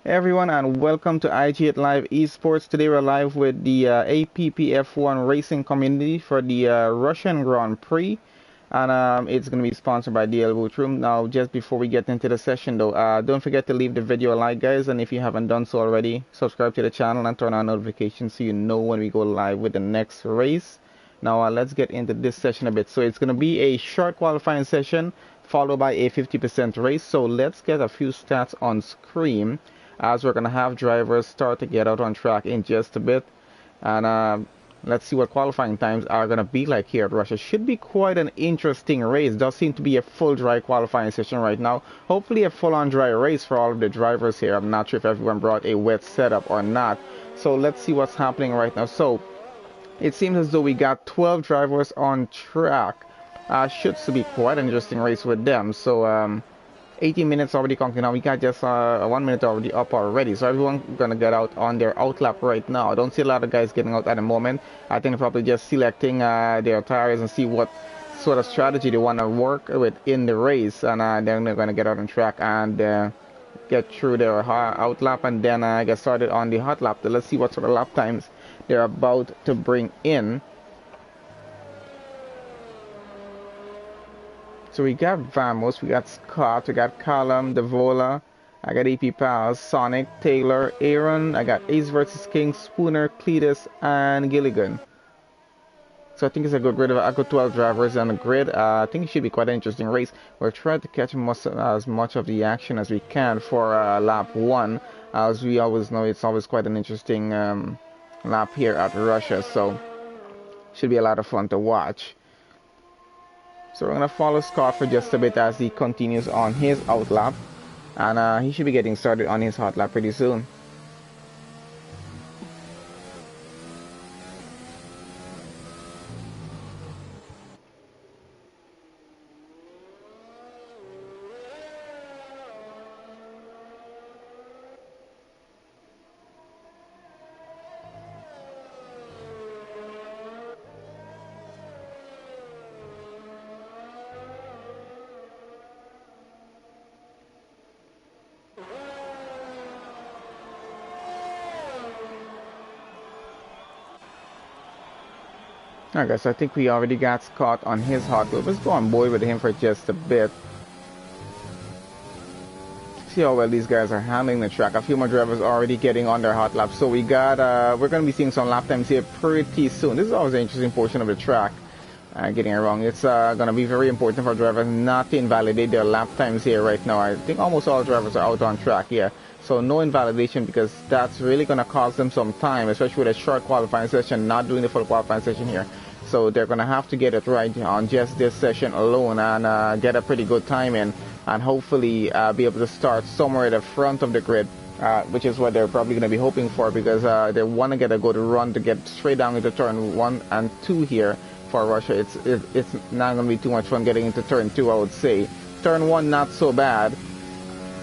Hey everyone, and welcome to IG at Live Esports. Today we're live with the APPF1 racing community for the Russian Grand Prix, and it's going to be sponsored by DLBootRoom. Now, just before we get into the session though, don't forget to leave the video a like, guys, and if you haven't done so already, subscribe to the channel and turn on notifications so you know when we go live with the next race. Now, let's get into this session a bit. So it's going to be a short qualifying session followed by a 50% race. So let's get a few stats on screen, as we're going to have drivers start to get out on track in just a bit. And let's see what qualifying times are going to be like here at Russia. Should be quite an interesting race. Does seem to be a full dry qualifying session right now. Hopefully a full-on dry race for all of the drivers here. I'm not sure if everyone brought a wet setup or not. So let's see what's happening right now. So it seems as though we got 12 drivers on track. Should be quite an interesting race with them. So 18 minutes already counting now. We got just 1 minute already up already. So everyone's gonna get out on their outlap right now. I don't see a lot of guys getting out at the moment. I think they're probably just selecting their tires and see what sort of strategy they want to work with in the race, and then they're gonna get out on track and get through their outlap and then get started on the hot lap. So let's see what sort of lap times they're about to bring in. So we got Vamos, we got Scott, we got Callum, Devola, I got AP Pals, Sonic, Taylor, Aaron, I got Ace versus King, Spooner, Cletus, and Gilligan. So I think it's a good grid of 12 drivers on the grid. I think it should be quite an interesting race. We're trying to catch as much of the action as we can for lap 1. As we always know, it's always quite an interesting lap here at Russia, so should be a lot of fun to watch. So we're going to follow Scott for just a bit as he continues on his outlap, and he should be getting started on his hot lap pretty soon. Alright guys, so I think we already got Scott on his hot lap. Let's go on board with him for just a bit. See how well these guys are handling the track. A few more drivers already getting on their hot lap. So we got, we're going to be seeing some lap times here pretty soon. This is always an interesting portion of the track. Getting it wrong. It's going to be very important for drivers not to invalidate their lap times here right now. I think almost all drivers are out on track here. So no invalidation, because that's really going to cost them some time, especially with a short qualifying session, not doing the full qualifying session here. So they're going to have to get it right on just this session alone and get a pretty good time in, and hopefully be able to start somewhere at the front of the grid, which is what they're probably going to be hoping for, because they want to get a good run to get straight down into turn 1 and 2 here for Russia. It's not going to be too much fun getting into turn 2, I would say. Turn 1 not so bad,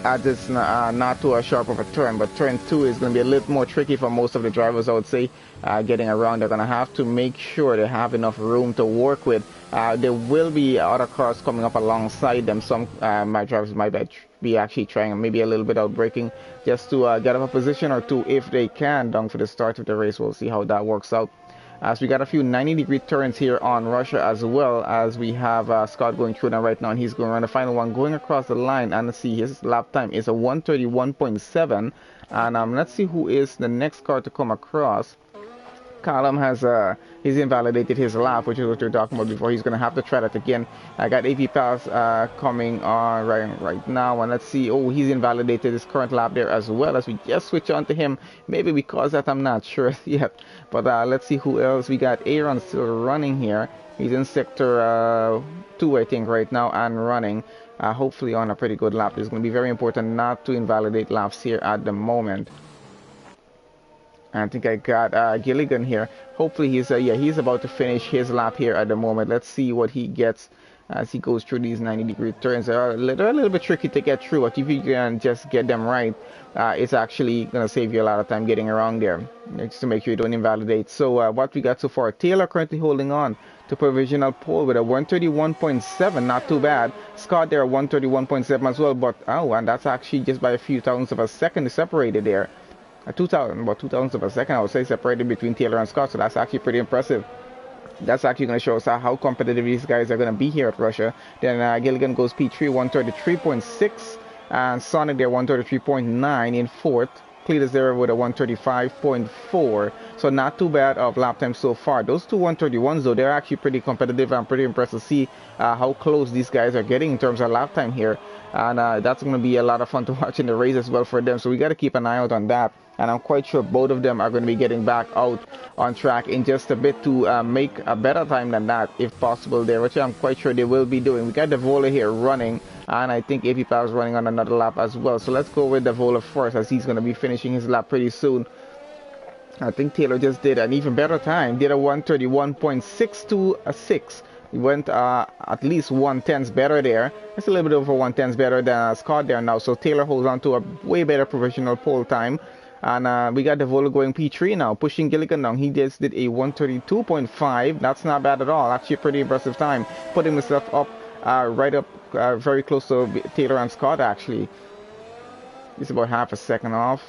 it's not too sharp of a turn, but turn 2 is going to be a little more tricky for most of the drivers, I would say. Getting around, they're going to have to make sure they have enough room to work with. There will be other cars coming up alongside them. Some my drivers might be actually trying maybe a little bit out braking just to get up a position or two if they can down for the start of the race. We'll see how that works out. As we got a few 90-degree turns here on Russia, as well as we have Scott going through them right now, and he's going around the final one, going across the line, and let's see, his lap time is a 1:31.7, and let's see who is the next car to come across. Callum has he's invalidated his lap, which is what you're talking about before. He's going to have to try that again. I got AP Pass coming on right now, and let's see. Oh, he's invalidated his current lap there as well, as we just switch on to him. Maybe because that, I'm not sure yet. But let's see who else. We got Aaron still running here. He's in sector 2, I think, right now, and running. Hopefully on a pretty good lap. It's going to be very important not to invalidate laps here at the moment. I think I got Gilligan here. Hopefully he's he's about to finish his lap here at the moment. Let's see what he gets as he goes through these 90-degree turns. They're a little bit tricky to get through, but if you can just get them right, it's actually going to save you a lot of time getting around there, just to make sure you don't invalidate. So what we got so far, Taylor currently holding on to provisional pole with a 131.7, not too bad. Scott there 131.7 as well, but oh, and that's actually just by a few thousandths of a second separated there. 2,000 of a second, I would say, separated between Taylor and Scott, so that's actually pretty impressive. That's actually going to show us how competitive these guys are going to be here at Russia. Then Gilligan goes P3, 133.6, and Sonic there 133.9 in fourth. Cletus there with a 135.4, so not too bad of lap time so far. Those two 131s though, they're actually pretty competitive. I'm pretty impressed to see how close these guys are getting in terms of lap time here, and that's going to be a lot of fun to watch in the race as well for them, so we got to keep an eye out on that. And I'm quite sure both of them are going to be getting back out on track in just a bit to make a better time than that, if possible there, which I'm quite sure they will be doing. We got the Vola here running, and I think APPF1 is running on another lap as well. So let's go with the Vola first, as he's going to be finishing his lap pretty soon. I think Taylor just did an even better time, did a 131.626. He went at least 1/10 better there. It's a little bit over 1/10 better than Scott there now. So Taylor holds on to a way better provisional pole time. And we got the Vola going P3 now, pushing Gilligan down. He just did a 132.5. That's not bad at all. Actually a pretty impressive time. Putting himself up, right up, very close to Taylor and Scott, actually. He's about half a second off.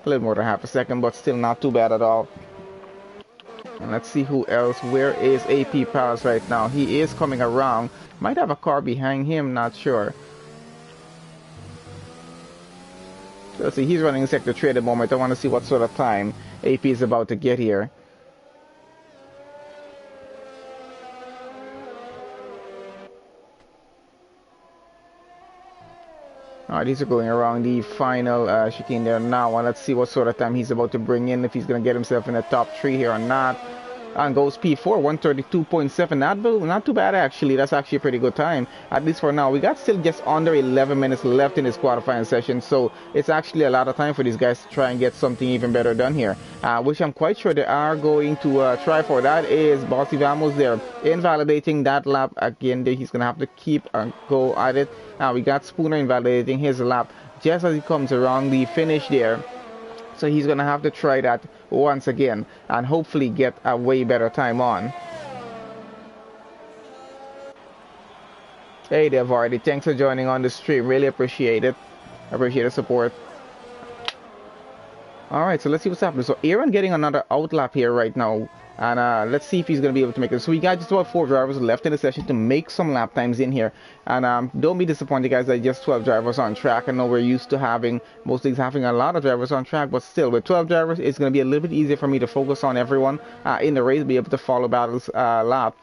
A little more than half a second, but still not too bad at all. And let's see who else. Where is APPF1 right now? He is coming around. Might have a car behind him, not sure. Let's see, he's running in sector 3 at the moment. I want to see what sort of time AP is about to get here. Alright, these are going around the final chicane there now. And let's see what sort of time he's about to bring in, if he's going to get himself in the top 3 here or not. And goes P4, 132.7. Not too bad, actually. That's actually a pretty good time, at least for now. We got still just under 11 minutes left in this qualifying session, so it's actually a lot of time for these guys to try and get something even better done here, which I'm quite sure they are going to try for. That is Bossy Vamos there, invalidating that lap again. He's going to have to keep and go at it. Now we got Spooner invalidating his lap just as he comes around the finish there. So he's going to have to try that once again and hopefully get a way better time on. Hey there, Vardy. Thanks for joining on the stream. Really appreciate it. Appreciate the support. Alright, so let's see what's happening. So Aaron getting another outlap here right now. And let's see if he's going to be able to make it. So we got just about 4 drivers left in the session to make some lap times in here. And don't be disappointed, guys, that just 12 drivers on track. I know we're used to having, most leagues having a lot of drivers on track. But still, with 12 drivers, it's going to be a little bit easier for me to focus on everyone in the race, be able to follow battles lap.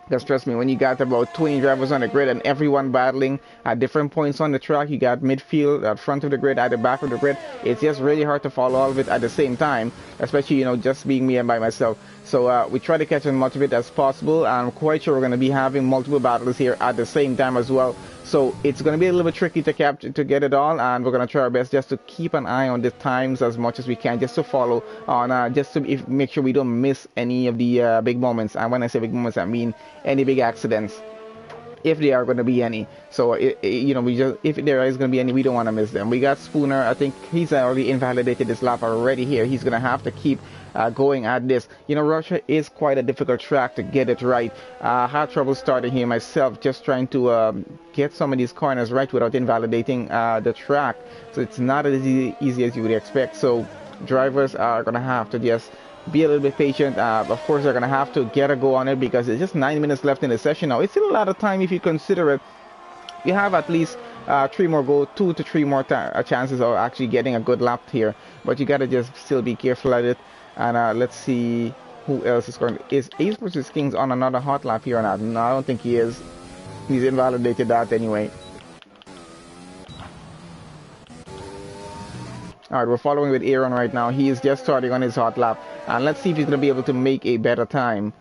Because trust me, when you got about 20 drivers on the grid and everyone battling at different points on the track, you got midfield, at front of the grid, at the back of the grid, it's just really hard to follow all of it at the same time, especially, you know, just being me and by myself. So we try to catch as much of it as possible, and I'm quite sure we're going to be having multiple battles here at the same time as well. So it's going to be a little bit tricky to capture, to get it all, and we're going to try our best just to keep an eye on the times as much as we can, just to follow on, just to make sure we don't miss any of the big moments. And when I say big moments, I mean any big accidents, if there are going to be any. So you know, if there is going to be any, we don't want to miss them. We got Spooner. I think he's already invalidated this lap already here. He's going to have to keep going at this. You know, Russia is quite a difficult track to get it right. Had trouble starting here myself, just trying to get some of these corners right without invalidating the track. So it's not as easy as you would expect. So drivers are going to have to just be a little bit patient. Of course, they're going to have to get a go on it, because it's just 9 minutes left in the session now. It's still a lot of time if you consider it. You have at least 2 to 3 more chances of actually getting a good lap here, but you got to just still be careful at it. And let's see who else is going. Is Ace vs Kings on another hot lap here or not? No, I don't think he is. He's invalidated that anyway. Alright, we're following with Aaron right now. He is just starting on his hot lap, and let's see if he's going to be able to make a better time.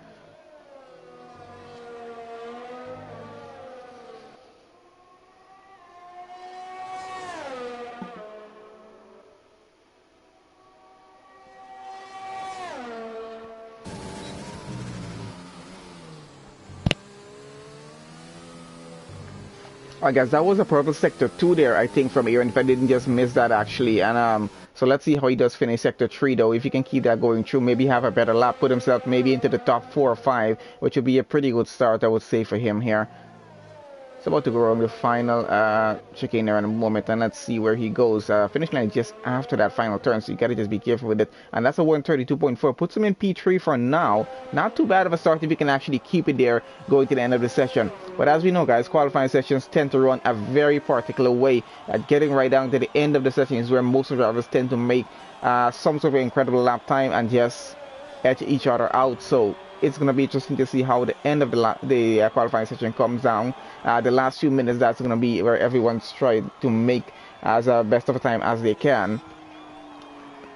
I guess that was a purple sector 2 there, I think, from Aaron, if I didn't just miss that actually. And So let's see how he does finish Sector 3 though. If he can keep that going through, maybe have a better lap, put himself maybe into the top 4 or 5, which would be a pretty good start, I would say, for him here. It's about to go around the final chicane there in a moment, and let's see where he goes. Finish line just after that final turn, so you gotta just be careful with it. And that's a 132.4, puts him in P3 for now. Not too bad of a start if you can actually keep it there going to the end of the session. But as we know, guys, qualifying sessions tend to run a very particular way. Getting right down to the end of the session is where most of the drivers tend to make some sort of incredible lap time and just edge each other out. So it's going to be interesting to see how the end of the qualifying session comes down. The last few minutes, that's going to be where everyone's trying to make as best of a time as they can.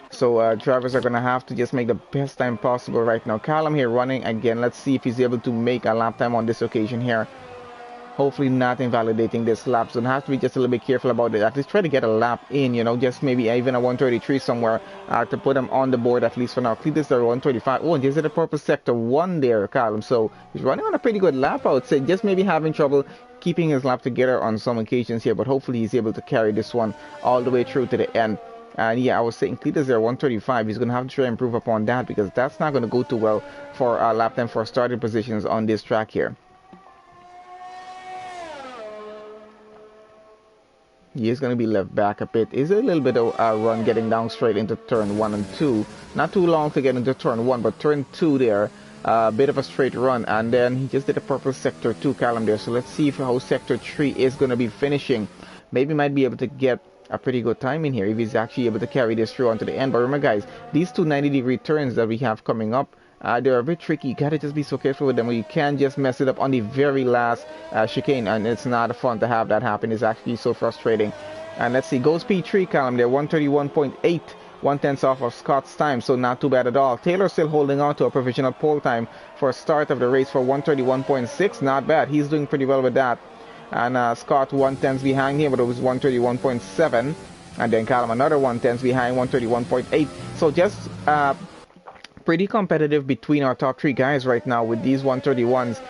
So drivers are going to have to just make the best time possible right now. Callum here running again. Let's see if he's able to make a lap time on this occasion here. Hopefully not invalidating this lap, so have to be just a little bit careful about it. At least try to get a lap in, you know, just maybe even a 133 somewhere to put them on the board at least for now. Cletus there 125. Oh, and just at the purple sector 1 there, Callum. So he's running on a pretty good lap, I would say. Just maybe having trouble keeping his lap together on some occasions here, but hopefully he's able to carry this one all the way through to the end. And yeah, I was saying Cletus there 135. He's going to have to try and improve upon that because that's not going to go too well for lap time for starting positions on this track here. He is going to be left back a bit. Is a little bit of a run getting down straight into turn 1 and 2. Not too long to get into turn 1, but turn 2 there, a bit of a straight run. And then he just did a purple sector 2 Callum there. So let's see how sector 3 is going to be finishing. Maybe might be able to get a pretty good time in here if he's actually able to carry this through onto the end. But remember, guys, these two 90-degree turns that we have coming up, they're a bit tricky. You gotta just be so careful with them, or you can just mess it up on the very last chicane, and it's not fun to have that happen. It's actually so frustrating. And let's see, goes P3 Callum there, 131.8, 1/10 off of Scott's time, so not too bad at all. Taylor still holding on to a provisional pole time for start of the race for 131.6, not bad. He's doing pretty well with that. And Scott 1/10 behind him, but it was 131.7, and then Callum another 1/10 behind, 131.8. So just pretty competitive between our top 3 guys right now with these 131s.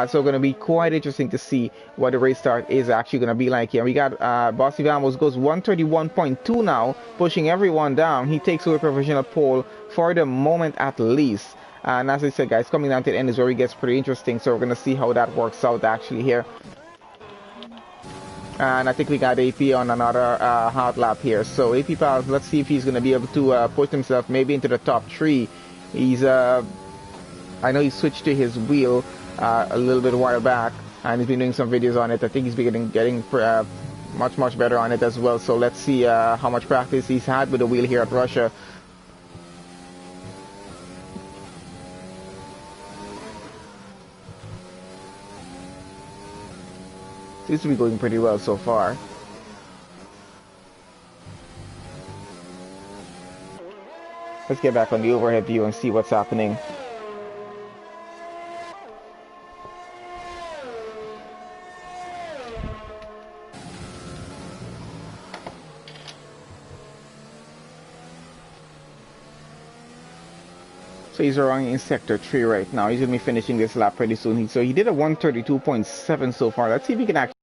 So going to be quite interesting to see what the race start is actually going to be like here. We got Bossy Vamos goes 131.2 now, pushing everyone down. He takes away provisional pole for the moment at least. And as I said, guys, coming down to the end is where it gets pretty interesting. So we're going to see how that works out actually here. And I think we got AP on another hot lap here. So AP Pals, let's see if he's going to be able to push himself maybe into the top 3. He's I know he switched to his wheel a little bit a while back, and he's been doing some videos on it. I think he's been getting much better on it as well. So let's see how much practice he's had with the wheel here at Russia. Seems to be going pretty well so far. Let's get back on the overhead view and see what's happening. So he's running in sector 3 right now. He's going to be finishing this lap pretty soon. So he did a 132.7 so far. Let's see if he can actually,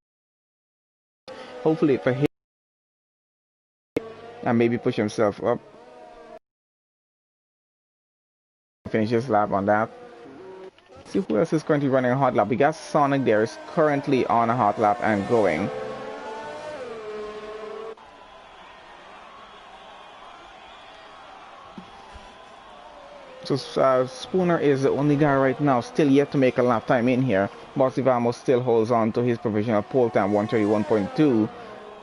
hopefully for him, and maybe push himself up. Finish this lap on that. See who else is currently running a hot lap. We got Sonic there is currently on a hot lap and going. So Spooner is the only guy right now still yet to make a lap time in here. Bossy Vamos still holds on to his provisional pole time, 131.2.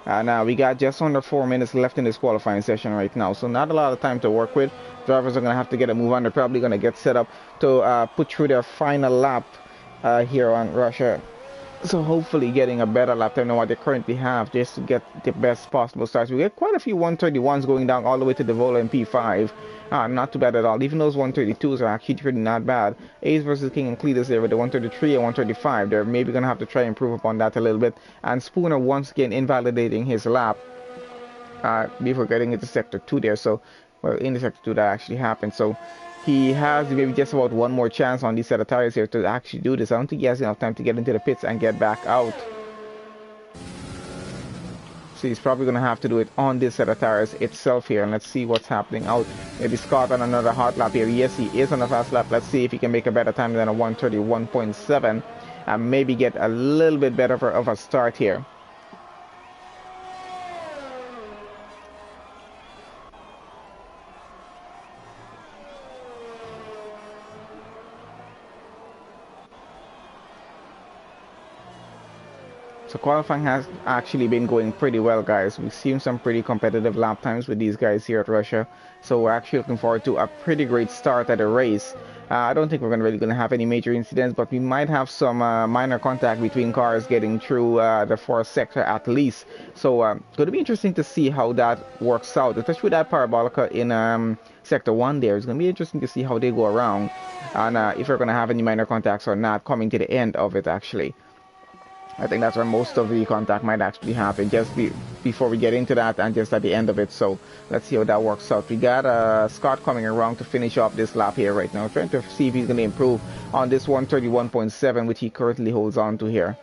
And we got just under 4 minutes left in this qualifying session right now, so not a lot of time to work with. Drivers are going to have to get a move on. They're probably going to get set up to put through their final lap here on Russia. So hopefully getting a better lap time than what they currently have, just to get the best possible starts. We get quite a few 131s going down all the way to the Vola and P5. Not too bad at all. Even those 132s are actually pretty not bad. Ace versus King and Cletus there with the 133 and 135. They're maybe going to have to try and improve upon that a little bit. And Spooner once again invalidating his lap before getting into sector 2 there. So, well, in the sector 2 that actually happened. So he has maybe just about one more chance on these set of tires here to actually do this. I don't think he has enough time to get into the pits and get back out. So he's probably going to have to do it on this set of tires itself here. And let's see what's happening out. Maybe Scott on another hot lap here. Yes, he is on a fast lap. Let's see if he can make a better time than a 1:31.7 and maybe get a little bit better of a start here. So qualifying has actually been going pretty well, guys. We've seen some pretty competitive lap times with these guys here at Russia. So we're actually looking forward to a pretty great start at the race. I don't think we're really going to have any major incidents, but we might have some minor contact between cars getting through the fourth sector at least. So it's going to be interesting to see how that works out, especially with that parabolica in Sector 1 there. It's going to be interesting to see how they go around and if we're going to have any minor contacts or not coming to the end of it actually. I think that's where most of the contact might actually happen, just before we get into that and just at the end of it. So let's see how that works out. We got Scott coming around to finish off this lap here right now, trying to see if he's going to improve on this 1:31.7, which he currently holds on to here.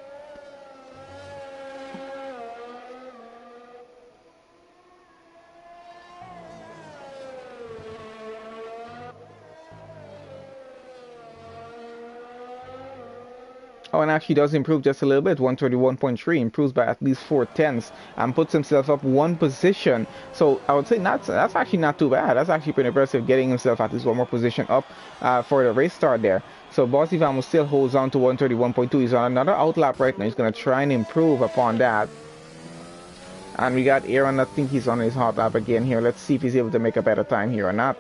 Oh, and actually does improve just a little bit. 1:31.3 improves by at least 4/10 and puts himself up one position. So I would say that's actually not too bad. That's actually pretty impressive, getting himself at least one more position up for the race start there. So Bossy Vamos still holds on to 1:31.2. He's on another outlap right now. He's going to try and improve upon that. And we got Aaron. I think he's on his hot lap again here. Let's see if he's able to make a better time here or not.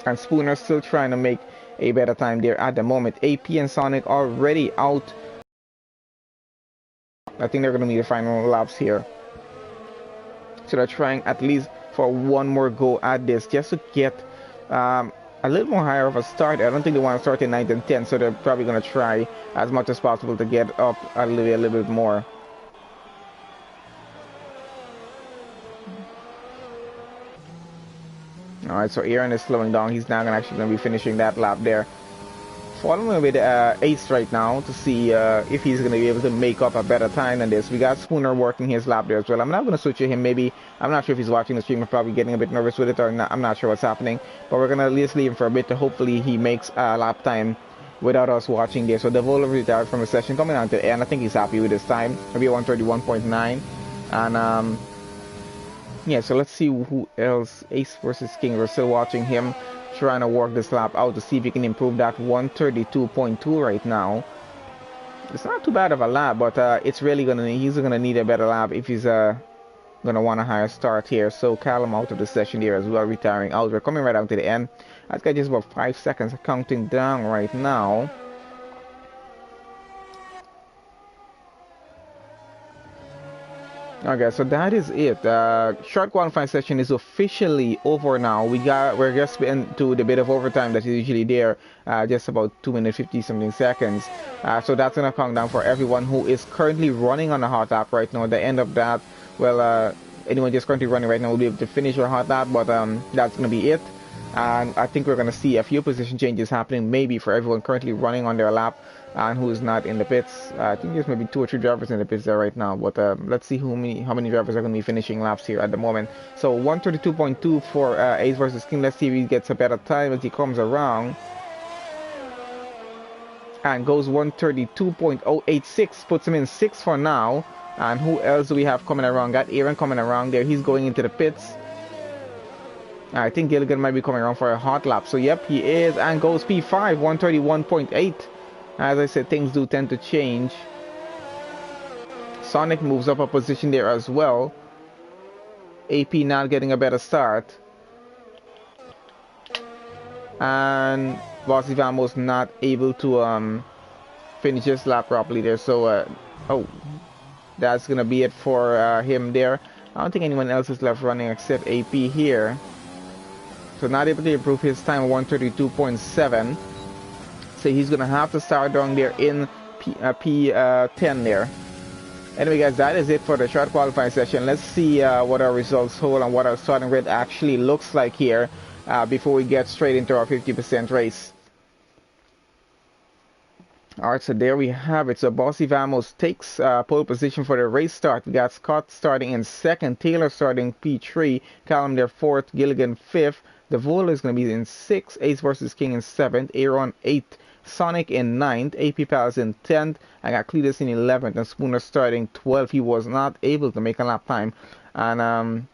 And Spooner still trying to make a better time there at the moment. AP and Sonic already out. I think they're going to be the final laps here. So they're trying at least for one more go at this, just to get a little more higher of a start. I don't think they want to start in 9th and 10th, so they're probably going to try as much as possible to get up a little bit more. Alright, so Aaron is slowing down. He's now actually going to be finishing that lap there. Following with Ace right now to see if he's going to be able to make up a better time than this. We got Spooner working his lap there as well. I'm not going to switch to him. Maybe, I'm not sure if he's watching the stream. I'm probably getting a bit nervous with it, or not. I'm not sure what's happening. But we're going to at least leave him for a bit to hopefully he makes a lap time without us watching there. So Devolver retired from the session, coming on to the end. I think he's happy with his time. Maybe 1:31.9. And yeah, so let's see who else. Ace versus King. We're still watching him, trying to work this lap out to see if he can improve that 1:32.2 right now. It's not too bad of a lap, but it's really he's gonna need a better lap if he's gonna want a higher start here. So Callum out of the session here as well, retiring out. We're coming right down to the end. I've got just about 5 seconds counting down right now. Okay, so that is it. Short qualifying session is officially over now. We're just into the bit of overtime that is usually there, just about 2 minutes 50 something seconds. So that's gonna count down for everyone who is currently running on a hot lap right now. At the end of that, well, anyone just currently running right now will be able to finish your hot lap, but that's gonna be it. And I think we're gonna see a few position changes happening, maybe for everyone currently running on their lap and who is not in the pits. I think there's maybe 2 or 3 drivers in the pits there right now, but let's see how many drivers are going to be finishing laps here at the moment. So 1:32.2 for Ace versus King. Let's see if he gets a better time as he comes around. And goes 1:32.086, puts him in 6th for now. And who else do we have coming around? Got Aaron coming around there. He's going into the pits. I think Gilligan might be coming around for a hot lap. So yep, he is, and goes P5, 1:31.8. As I said, things do tend to change. Sonic moves up a position there as well. AP not getting a better start. And Bossy Vamos not able to finish his lap properly there. So, oh, that's going to be it for him there. I don't think anyone else is left running except AP here. So not able to improve his time, 1:32.7. So he's going to have to start down there in P10 there. Anyway, guys, that is it for the short qualifying session. Let's see what our results hold and what our starting grid actually looks like here before we get straight into our 50% race. All right, so there we have it. So Bossy Vamos takes pole position for the race start. We got Scott starting in second, Taylor starting P3, Callum there fourth, Gilligan fifth. The Vola is going to be in sixth, Ace versus King in seventh, Aaron eighth, Sonic in ninth, AP Pals in 10th. I got Cletus in 11th, and Spooner starting 12th. He was not able to make a lap time. And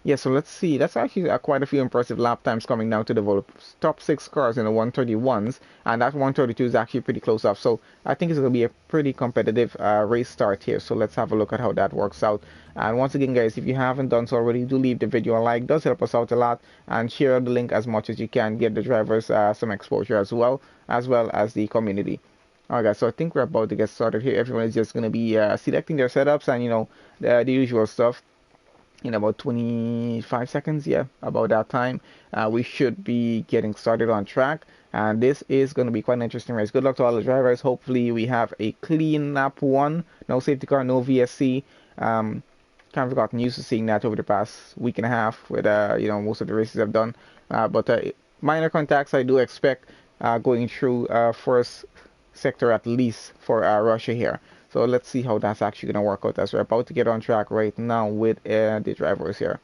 yeah, so let's see. That's actually quite a few impressive lap times coming down to the top 6 cars in the 131s, and that 132 is actually pretty close up. So I think it's going to be a pretty competitive race start here. So let's have a look at how that works out. And once again, guys, if you haven't done so already, do leave the video a like. It does help us out a lot, and share the link as much as you can. Give the drivers some exposure as well as the community. Alright, guys, so I think we're about to get started here. Everyone is just going to be selecting their setups and, you know, the usual stuff. In about 25 seconds, yeah, about that time, we should be getting started on track, and this is going to be quite an interesting race. Good luck to all the drivers. Hopefully we have a clean lap 1, no safety car, no VSC. Kind of gotten used to seeing that over the past week and a half with you know, most of the races I've done, but minor contacts I do expect going through first sector at least for Russia here. So let's see how that's actually going to work out as we're about to get on track right now with the drivers here.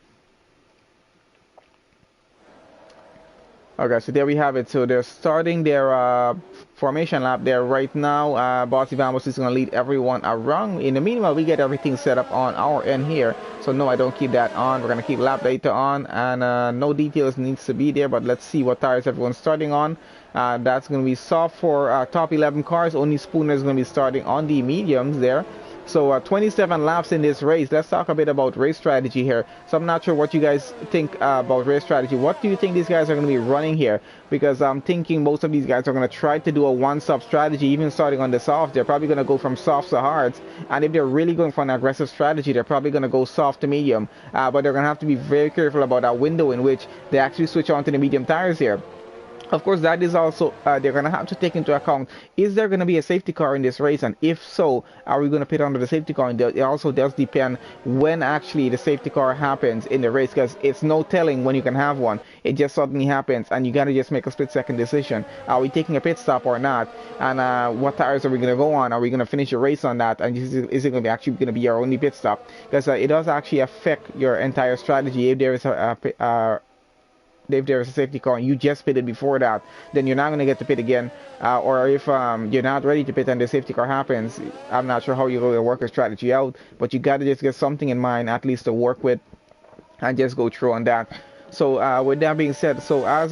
Okay, so there we have it. So they're starting their formation lap there right now. Bossy Vamos is going to lead everyone around. In the meanwhile, we get everything set up on our end here. So no, I don't keep that on. We're going to keep lap data on, and no details needs to be there. But let's see what tires everyone's starting on. That's going to be soft for top 11 cars. Only Spooner is going to be starting on the mediums there. So 27 laps in this race. Let's talk a bit about race strategy here. So I'm not sure what you guys think about race strategy. What do you think these guys are going to be running here? Because I'm thinking most of these guys are going to try to do a one-stop strategy, even starting on the soft. They're probably going to go from soft to hards. And if they're really going for an aggressive strategy, they're probably going to go soft to medium. But they're going to have to be very careful about that window in which they actually switch on to the medium tires here. Of course, that is also, they're going to have to take into account, is there going to be a safety car in this race? And if so, are we going to pit under the safety car? And it also does depend when actually the safety car happens in the race, because it's no telling when you can have one. It just suddenly happens, and you got to just make a split-second decision. Are we taking a pit stop or not? And what tires are we going to go on? Are we going to finish a race on that? And is it going to be actually going to be our only pit stop? Because it does actually affect your entire strategy if there is if there is a safety car and you just pitted before that, then you're not going to get to pit again. Or if you're not ready to pit and the safety car happens, I'm not sure how you're going to work a strategy out, but you got to just get something in mind at least to work with and just go through on that. So with that being said, so as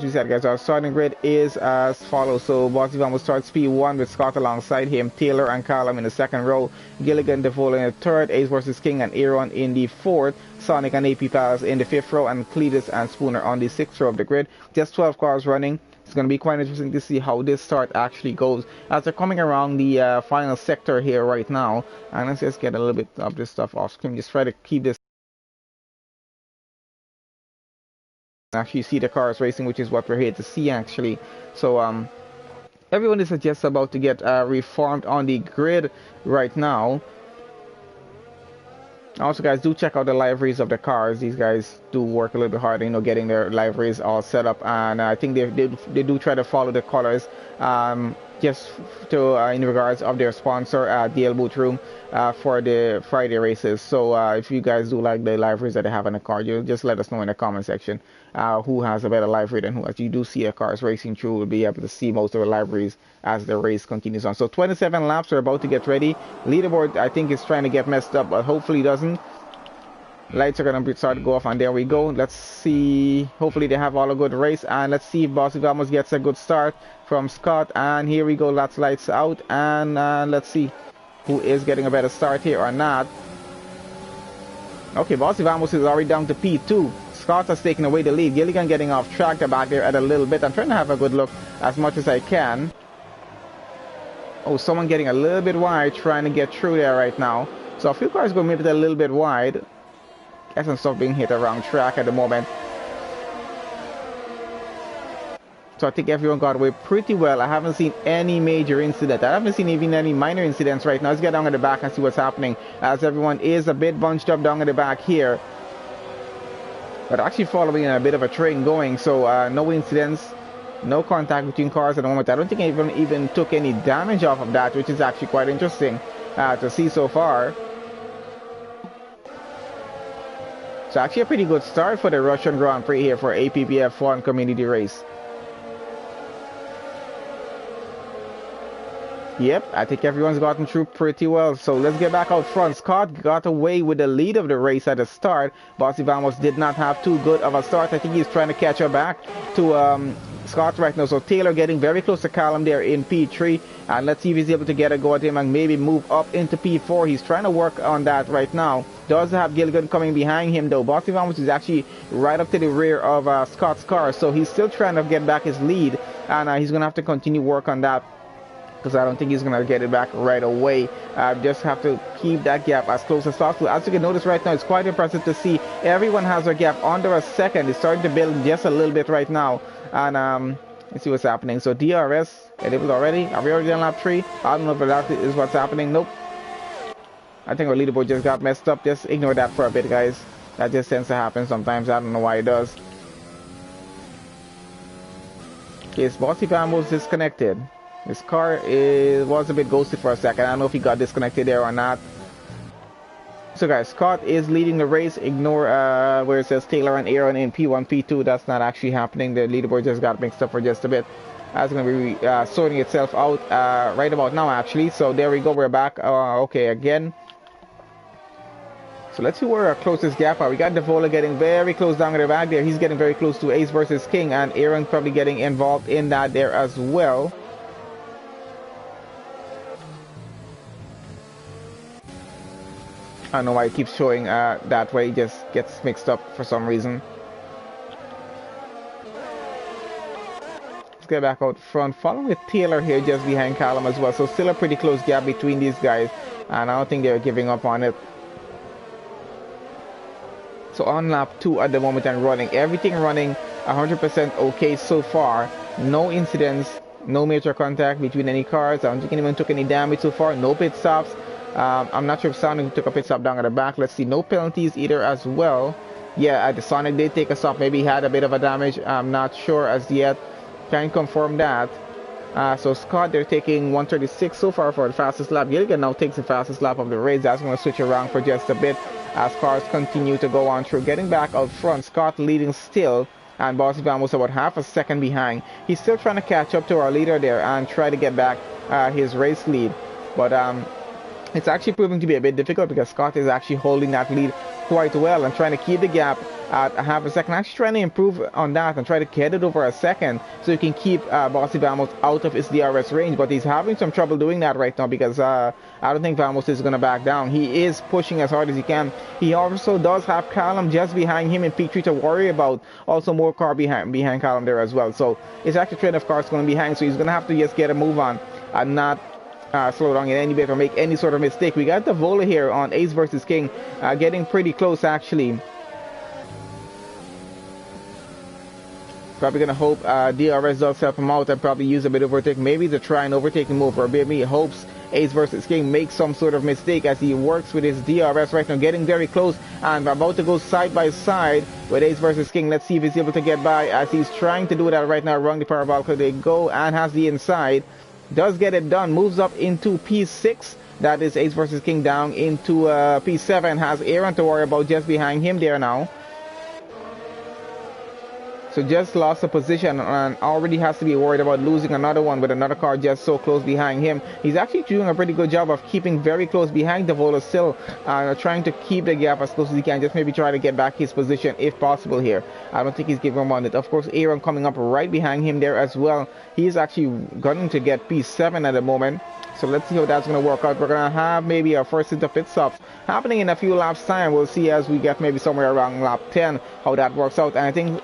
you said, guys, our starting grid is as follows. So Bossy Vamos starts P1 with Scott alongside him, Taylor and Callum in the second row, Gilligan DeVola in the third, Ace versus King and Aaron in the fourth, Sonic and AP Pals in the fifth row, and Cletus and Spooner on the sixth row of the grid. Just 12 cars running. It's going to be quite interesting to see how this start actually goes as they're coming around the final sector here right now. And let's just get a little bit of this stuff off screen. Just try to keep this. Actually see the cars racing, which is what we're here to see actually. So everyone is just about to get reformed on the grid right now. Also, guys, do check out the liveries of the cars. These guys do work a little bit hard, you know, getting their liveries all set up, and I think they do try to follow the colors just to in regards of their sponsor DLBootRoom for the Friday races. So if you guys do like the liveries that they have on the car, you just let us know in the comment section who has a better livery than who. As you do see a cars racing through, we'll be able to see most of the liveries as the race continues on. So 27 laps are about to get ready. Leaderboard I think is trying to get messed up, but hopefully it doesn't. Lights are going to start to go off, and there we go. Let's see. Hopefully they have all a good race, and let's see if Bossy Vamos gets a good start from Scott. And here we go. That's lights out, and let's see who is getting a better start here or not. Okay, Bossy Vamos is already down to P2. Scott has taken away the lead. Gilligan getting off track. They're back there at a little bit. I'm trying to have a good look as much as I can. Oh, someone getting a little bit wide, trying to get through there right now. So a few cars going maybe a little bit wide. Got some stuff being hit around track at the moment. So I think everyone got away pretty well. I haven't seen any major incident. I haven't seen even any minor incidents right now. Let's get down at the back and see what's happening, as everyone is a bit bunched up down at the back here. But actually following a bit of a train going, so no incidents. No contact between cars at the moment. I don't think anyone even took any damage off of that, which is actually quite interesting to see so far. So actually a pretty good start for the Russian Grand Prix here for APPF1 community race. Yep, I think everyone's gotten through pretty well. So let's get back out front. Scott got away with the lead of the race at the start. Bossy Vamos did not have too good of a start. I think he's trying to catch her back to Scott right now. So Taylor getting very close to Callum there in P3. And let's see if he's able to get a go at him and maybe move up into P4. He's trying to work on that right now. Does have Gilligan coming behind him though. Bossy Vamos is actually right up to the rear of Scott's car. So he's still trying to get back his lead. And he's going to have to continue work on that, because I don't think he's going to get it back right away. Just have to keep that gap as close as possible. As you can notice right now, it's quite impressive to see everyone has a gap under a second. It's starting to build just a little bit right now. And let's see what's happening. So DRS enabled already. Are we already on lap 3? I don't know if that is what's happening. Nope. I think our leaderboard just got messed up. Just ignore that for a bit, guys. That just tends to happen sometimes. I don't know why it does. Okay, so Bossy Vamos disconnected. His car was a bit ghosted for a second. I don't know if he got disconnected there or not. So guys, Scott is leading the race. Ignore where it says Taylor and Aaron in P1, P2. That's not actually happening. The leaderboard just got mixed up for just a bit. That's going to be sorting itself out right about now, actually. So there we go. We're back. Okay, again. So let's see where our closest gap are. We got Devola getting very close down the back there. He's getting very close to Ace versus King. And Aaron probably getting involved in that there as well. I don't know why it keeps showing that way. It just gets mixed up for some reason. Let's get back out front. Following with Taylor here just behind Callum as well. So still a pretty close gap between these guys. And I don't think they're giving up on it. So on lap 2 at the moment and running. Everything running 100% okay so far. No incidents. No major contact between any cars. I don't think anyone took any damage so far. No pit stops. I'm not sure if Sonic took a pit stop down at the back. Let's see. No penalties either as well. Yeah, the Sonic did take a stop. Maybe he had a bit of a damage. I'm not sure as yet. Can't confirm that. So Scott, they're taking 136 so far for the fastest lap. Gilligan now takes the fastest lap of the race. That's going to switch around for just a bit as cars continue to go on through. Getting back out front, Scott leading still. And Bossy Vamos about half a second behind. He's still trying to catch up to our leader there and try to get back his race lead. But it's actually proving to be a bit difficult because Scott is actually holding that lead quite well and trying to keep the gap at a half a second. Actually trying to improve on that and try to get it over a second so he can keep Bossy Vamos out of his DRS range. But he's having some trouble doing that right now because I don't think Vamos is going to back down. He is pushing as hard as he can. He also does have Callum just behind him in P3 to worry about. Also more car behind Callum there as well. So it's actually a trend of cars going behind. So he's going to have to just get a move on and not slow down in any bit or make any sort of mistake. We got the Vola here on Ace versus King, getting pretty close actually. Probably gonna hope DRS does help him out and probably use a bit of overtake, maybe to try and overtake him over. Maybe he hopes Ace versus King makes some sort of mistake as he works with his DRS right now, getting very close and about to go side by side with Ace versus King. Let's see if he's able to get by as he's trying to do that right now. Wrong the power valve. They go and has the inside. Does get it done, moves up into P6. That is Ace versus King down into P7. Has Aaron to worry about just behind him there now. So just lost a position and already has to be worried about losing another one with another car just so close behind him. He's actually doing a pretty good job of keeping very close behind the Vola still, trying to keep the gap as close as he can. Just maybe try to get back his position if possible here. I don't think he's giving up on it. Of course, Aaron coming up right behind him there as well. He's actually going to get P7 at the moment. So let's see how that's going to work out. We're going to have maybe our first set of pit stops happening in a few laps time. We'll see as we get maybe somewhere around lap 10 how that works out. And I think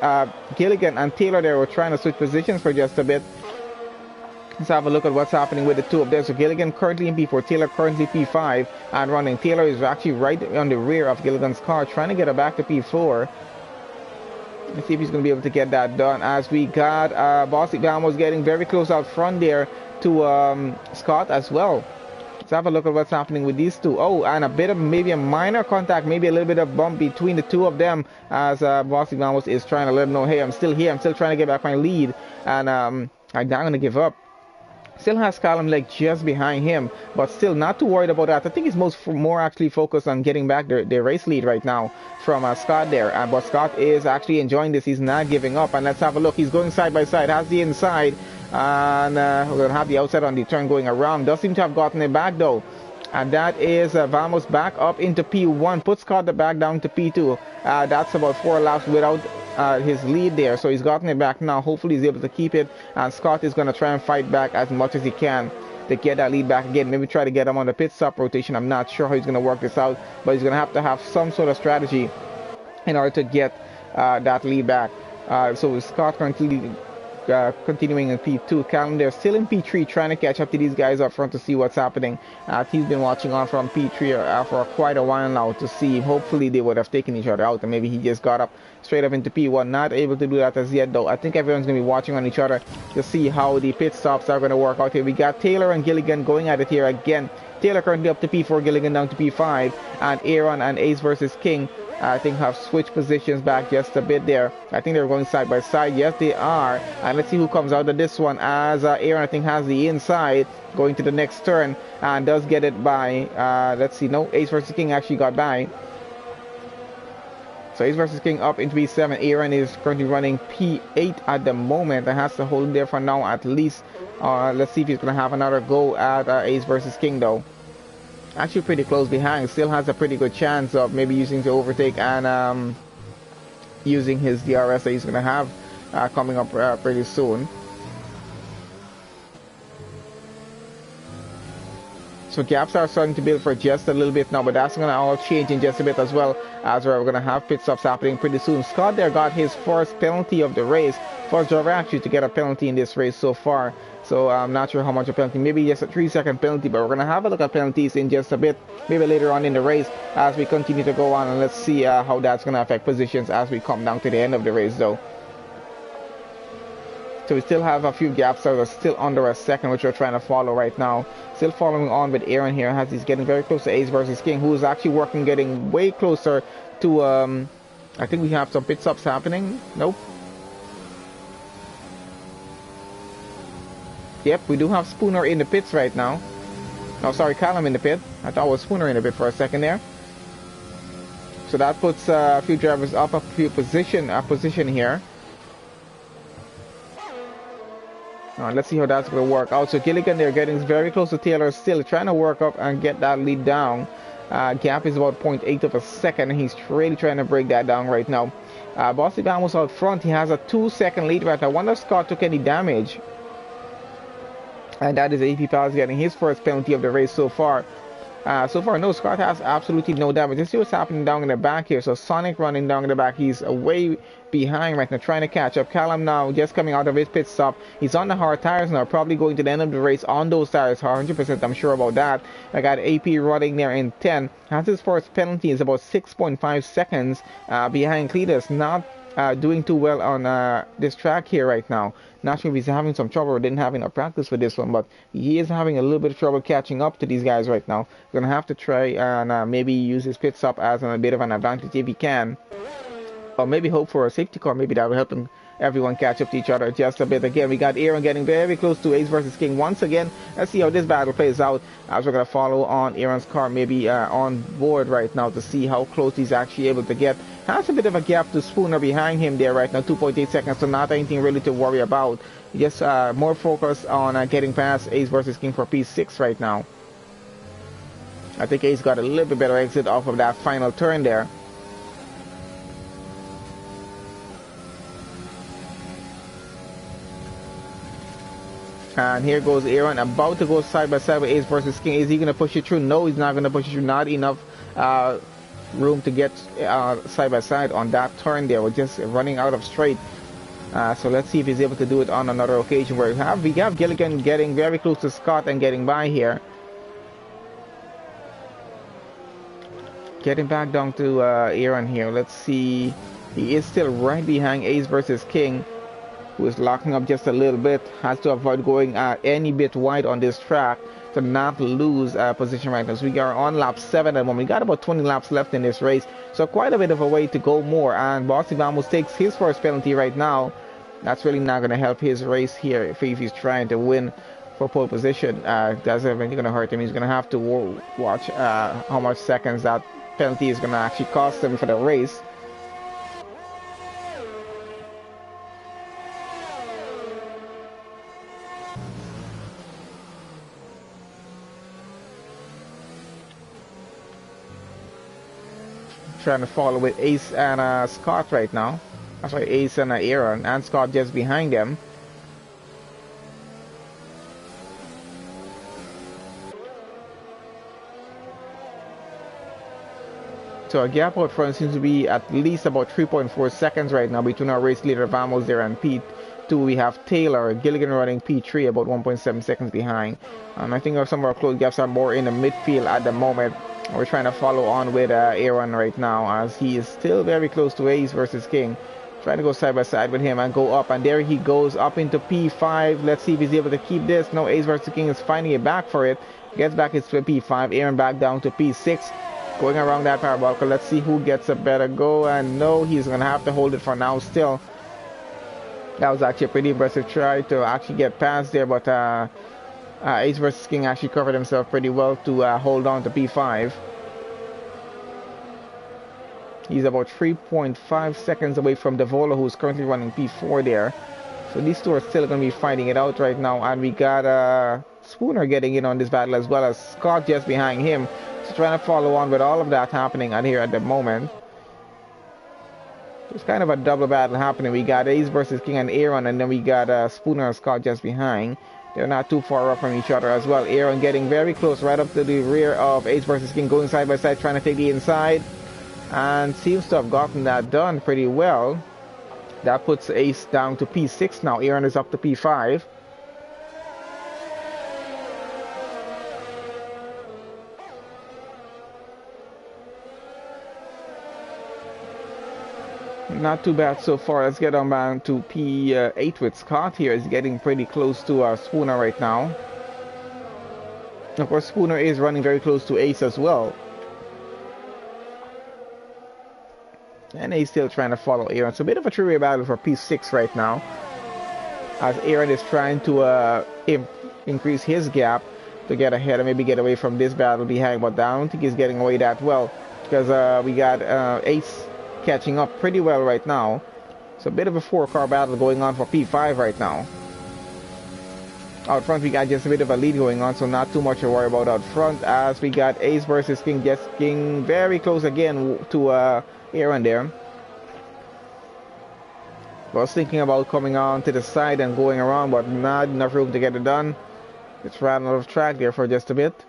Gilligan and Taylor there were trying to switch positions for just a bit. Let's have a look at what's happening with the two of them. So Gilligan currently in P4, Taylor currently P5 and running. Taylor is actually right on the rear of Gilligan's car trying to get her back to P4. Let's see if he's going to be able to get that done as we got Bossy Vamos getting very close out front there to Scott as well. Let's have a look at what's happening with these two. Oh, and a bit of maybe a minor contact, maybe a little bit of bump between the two of them as Bossy Vamos is trying to let them know, hey, I'm still here. I'm still trying to get back my lead. And I'm not going to give up. Still has Callum like just behind him, but still not too worried about that. I think he's more actually focused on getting back their race lead right now from Scott there. But Scott is actually enjoying this. He's not giving up. And let's have a look. He's going side by side. Has the inside. And we're going to have the outside on the turn going around. Does seem to have gotten it back though. And that is Vamos back up into P1. Puts Scott back down to P2. That's about 4 laps without his lead there, so he's gotten it back now. Hopefully he's able to keep it, and Scott is going to try and fight back as much as he can to get that lead back again. Maybe try to get him on the pit stop rotation. I'm not sure how he's going to work this out, but he's going to have some sort of strategy in order to get that lead back. So Scott continuing in P2. Callum there still in P3, trying to catch up to these guys up front to see what's happening. He's been watching on from P3 for quite a while now to see. Hopefully they would have taken each other out, and maybe he just got up straight up into P1. Not able to do that as yet though. I think everyone's going to be watching on each other to see how the pit stops are going to work out here. We got Taylor and Gilligan going at it here again. Taylor currently up to P4, Gilligan down to P5, and Aaron and Ace versus King I think have switched positions back just a bit there. I think they're going side by side. Yes, they are. And let's see who comes out of this one, as Aaron, I think, has the inside going to the next turn and does get it by, let's see, no, Ace versus King actually got by. So Ace versus King up into P7. Aaron is currently running P8 at the moment and has to hold there for now at least. Let's see if he's going to have another go at Ace versus King though. Actually pretty close behind. Still has a pretty good chance of maybe using to overtake and using his DRS that he's going to have coming up pretty soon. So gaps are starting to build for just a little bit now, but that's going to all change in just a bit as well, as we're going to have pit stops happening pretty soon. Scott there got his first penalty of the race. First driver actually to get a penalty in this race so far. So I'm not sure how much a penalty, maybe just a 3-second penalty, but we're going to have a look at penalties in just a bit, maybe later on in the race as we continue to go on, and let's see how that's going to affect positions as we come down to the end of the race though. So we still have a few gaps that are still under a second, which we're trying to follow right now. Still following on with Aaron here as he's getting very close to Ace versus King, who is actually working, getting way closer to, I think we have some pit stops happening. Nope. Yep, we do have Spooner in the pits right now. No, sorry, Callum in the pit. I thought it was Spooner in the pit for a second there. So that puts a few drivers up a position here. Let's see how that's going to work out. So Gilligan there getting very close to Taylor, still trying to work up and get that lead down. Gap is about 0.8 of a second, and he's really trying to break that down right now. Bossy Vamos out front. He has a 2-second lead right now. I wonder if Scott took any damage. And that is APPF1 getting his first penalty of the race so far. So far, no, Scott has absolutely no damage. Let's see what's happening down in the back here. So Sonic running down in the back. He's way behind right now, trying to catch up. Callum now just coming out of his pit stop. He's on the hard tires now, probably going to the end of the race on those tires. 100% I'm sure about that. I got AP running there in 10. Has his first penalty, is about 6.5 seconds behind Cletus. Not doing too well on this track here right now. Not sure if he's having some trouble or didn't have enough practice for this one, but he is having a little bit of trouble catching up to these guys right now. Gonna have to try and maybe use his pit stop as a bit of an advantage if he can, or maybe hope for a safety car. Maybe that will help him, everyone catch up to each other just a bit. Again, we got Aaron getting very close to Ace versus King once again. Let's see how this battle plays out as we're gonna follow on Aaron's car, maybe on board right now to see how close he's actually able to get. Has a bit of a gap to Spooner behind him there right now, 2.8 seconds, so not anything really to worry about. Just more focus on getting past Ace versus King for P6 right now. I think Ace got a little bit better exit off of that final turn there. And here goes Aaron, about to go side by side with Ace versus King. Is he going to push it through? No, he's not going to push it through. Not enough room to get side by side on that turn there. We're just running out of straight. So let's see if he's able to do it on another occasion where we have Gilligan getting very close to Scott and getting by here. Getting back down to Aaron here. Let's see. He is still right behind Ace versus King, who is locking up just a little bit. Has to avoid going any bit wide on this track to not lose position right now. So we are on lap 7 at the moment. We got about 20 laps left in this race, so quite a bit of a way to go more. And Bossy Vamos takes his first penalty right now. That's really not going to help his race here if he's trying to win for pole position. That's eventually going to hurt him. He's going to have to watch how much seconds that penalty is going to actually cost him for the race. Trying to follow with Ace and Scott right now. That's why Ace and Aaron, and Scott just behind them. So our gap out front seems to be at least about 3.4 seconds right now between our race leader Vamos there and P2. We have Taylor, Gilligan running P3 about 1.7 seconds behind. I think some of our close gaps are more in the midfield at the moment. We're trying to follow on with Aaron right now, as he is still very close to Ace versus King. Trying to go side by side with him and go up, and there he goes up into P5. Let's see if he's able to keep this. No, Ace versus King is finding it back for it. Gets back his P5. Aaron back down to P6. Going around that parabolic. Let's see who gets a better go. And no, he's going to have to hold it for now still. That was actually a pretty impressive try to actually get past there, but Ace versus King actually covered himself pretty well to hold on to P5. He's about 3.5 seconds away from Devola, who's currently running P4 there. So these two are still going to be fighting it out right now. And we got Spooner getting in on this battle, as well as Scott just behind him. So trying to follow on with all of that happening out here at the moment. It's kind of a double battle happening. We got Ace versus King and Aaron, and then we got Spooner and Scott just behind. They're not too far off from each other as well. Aaron getting very close right up to the rear of Ace versus King, going side by side, trying to take the inside. And seems to have gotten that done pretty well. That puts Ace down to P6 now. Aaron is up to P5. Not too bad so far. Let's get on down to P8 with Scott here. He's getting pretty close to Spooner right now. Of course, Spooner is running very close to Ace as well. And he's still trying to follow Aaron. So a bit of a three-way battle for P6 right now, as Aaron is trying to increase his gap to get ahead and maybe get away from this battle behind. But I don't think he's getting away that well, because we got Ace catching up pretty well right now. So a bit of a four-car battle going on for P5 right now. Out front we got just a bit of a lead going on, so not too much to worry about out front, as we got Ace versus King, just King very close again to Aaron there. I was thinking about coming on to the side and going around, but not enough room to get it done. It's ran out of track there for just a bit.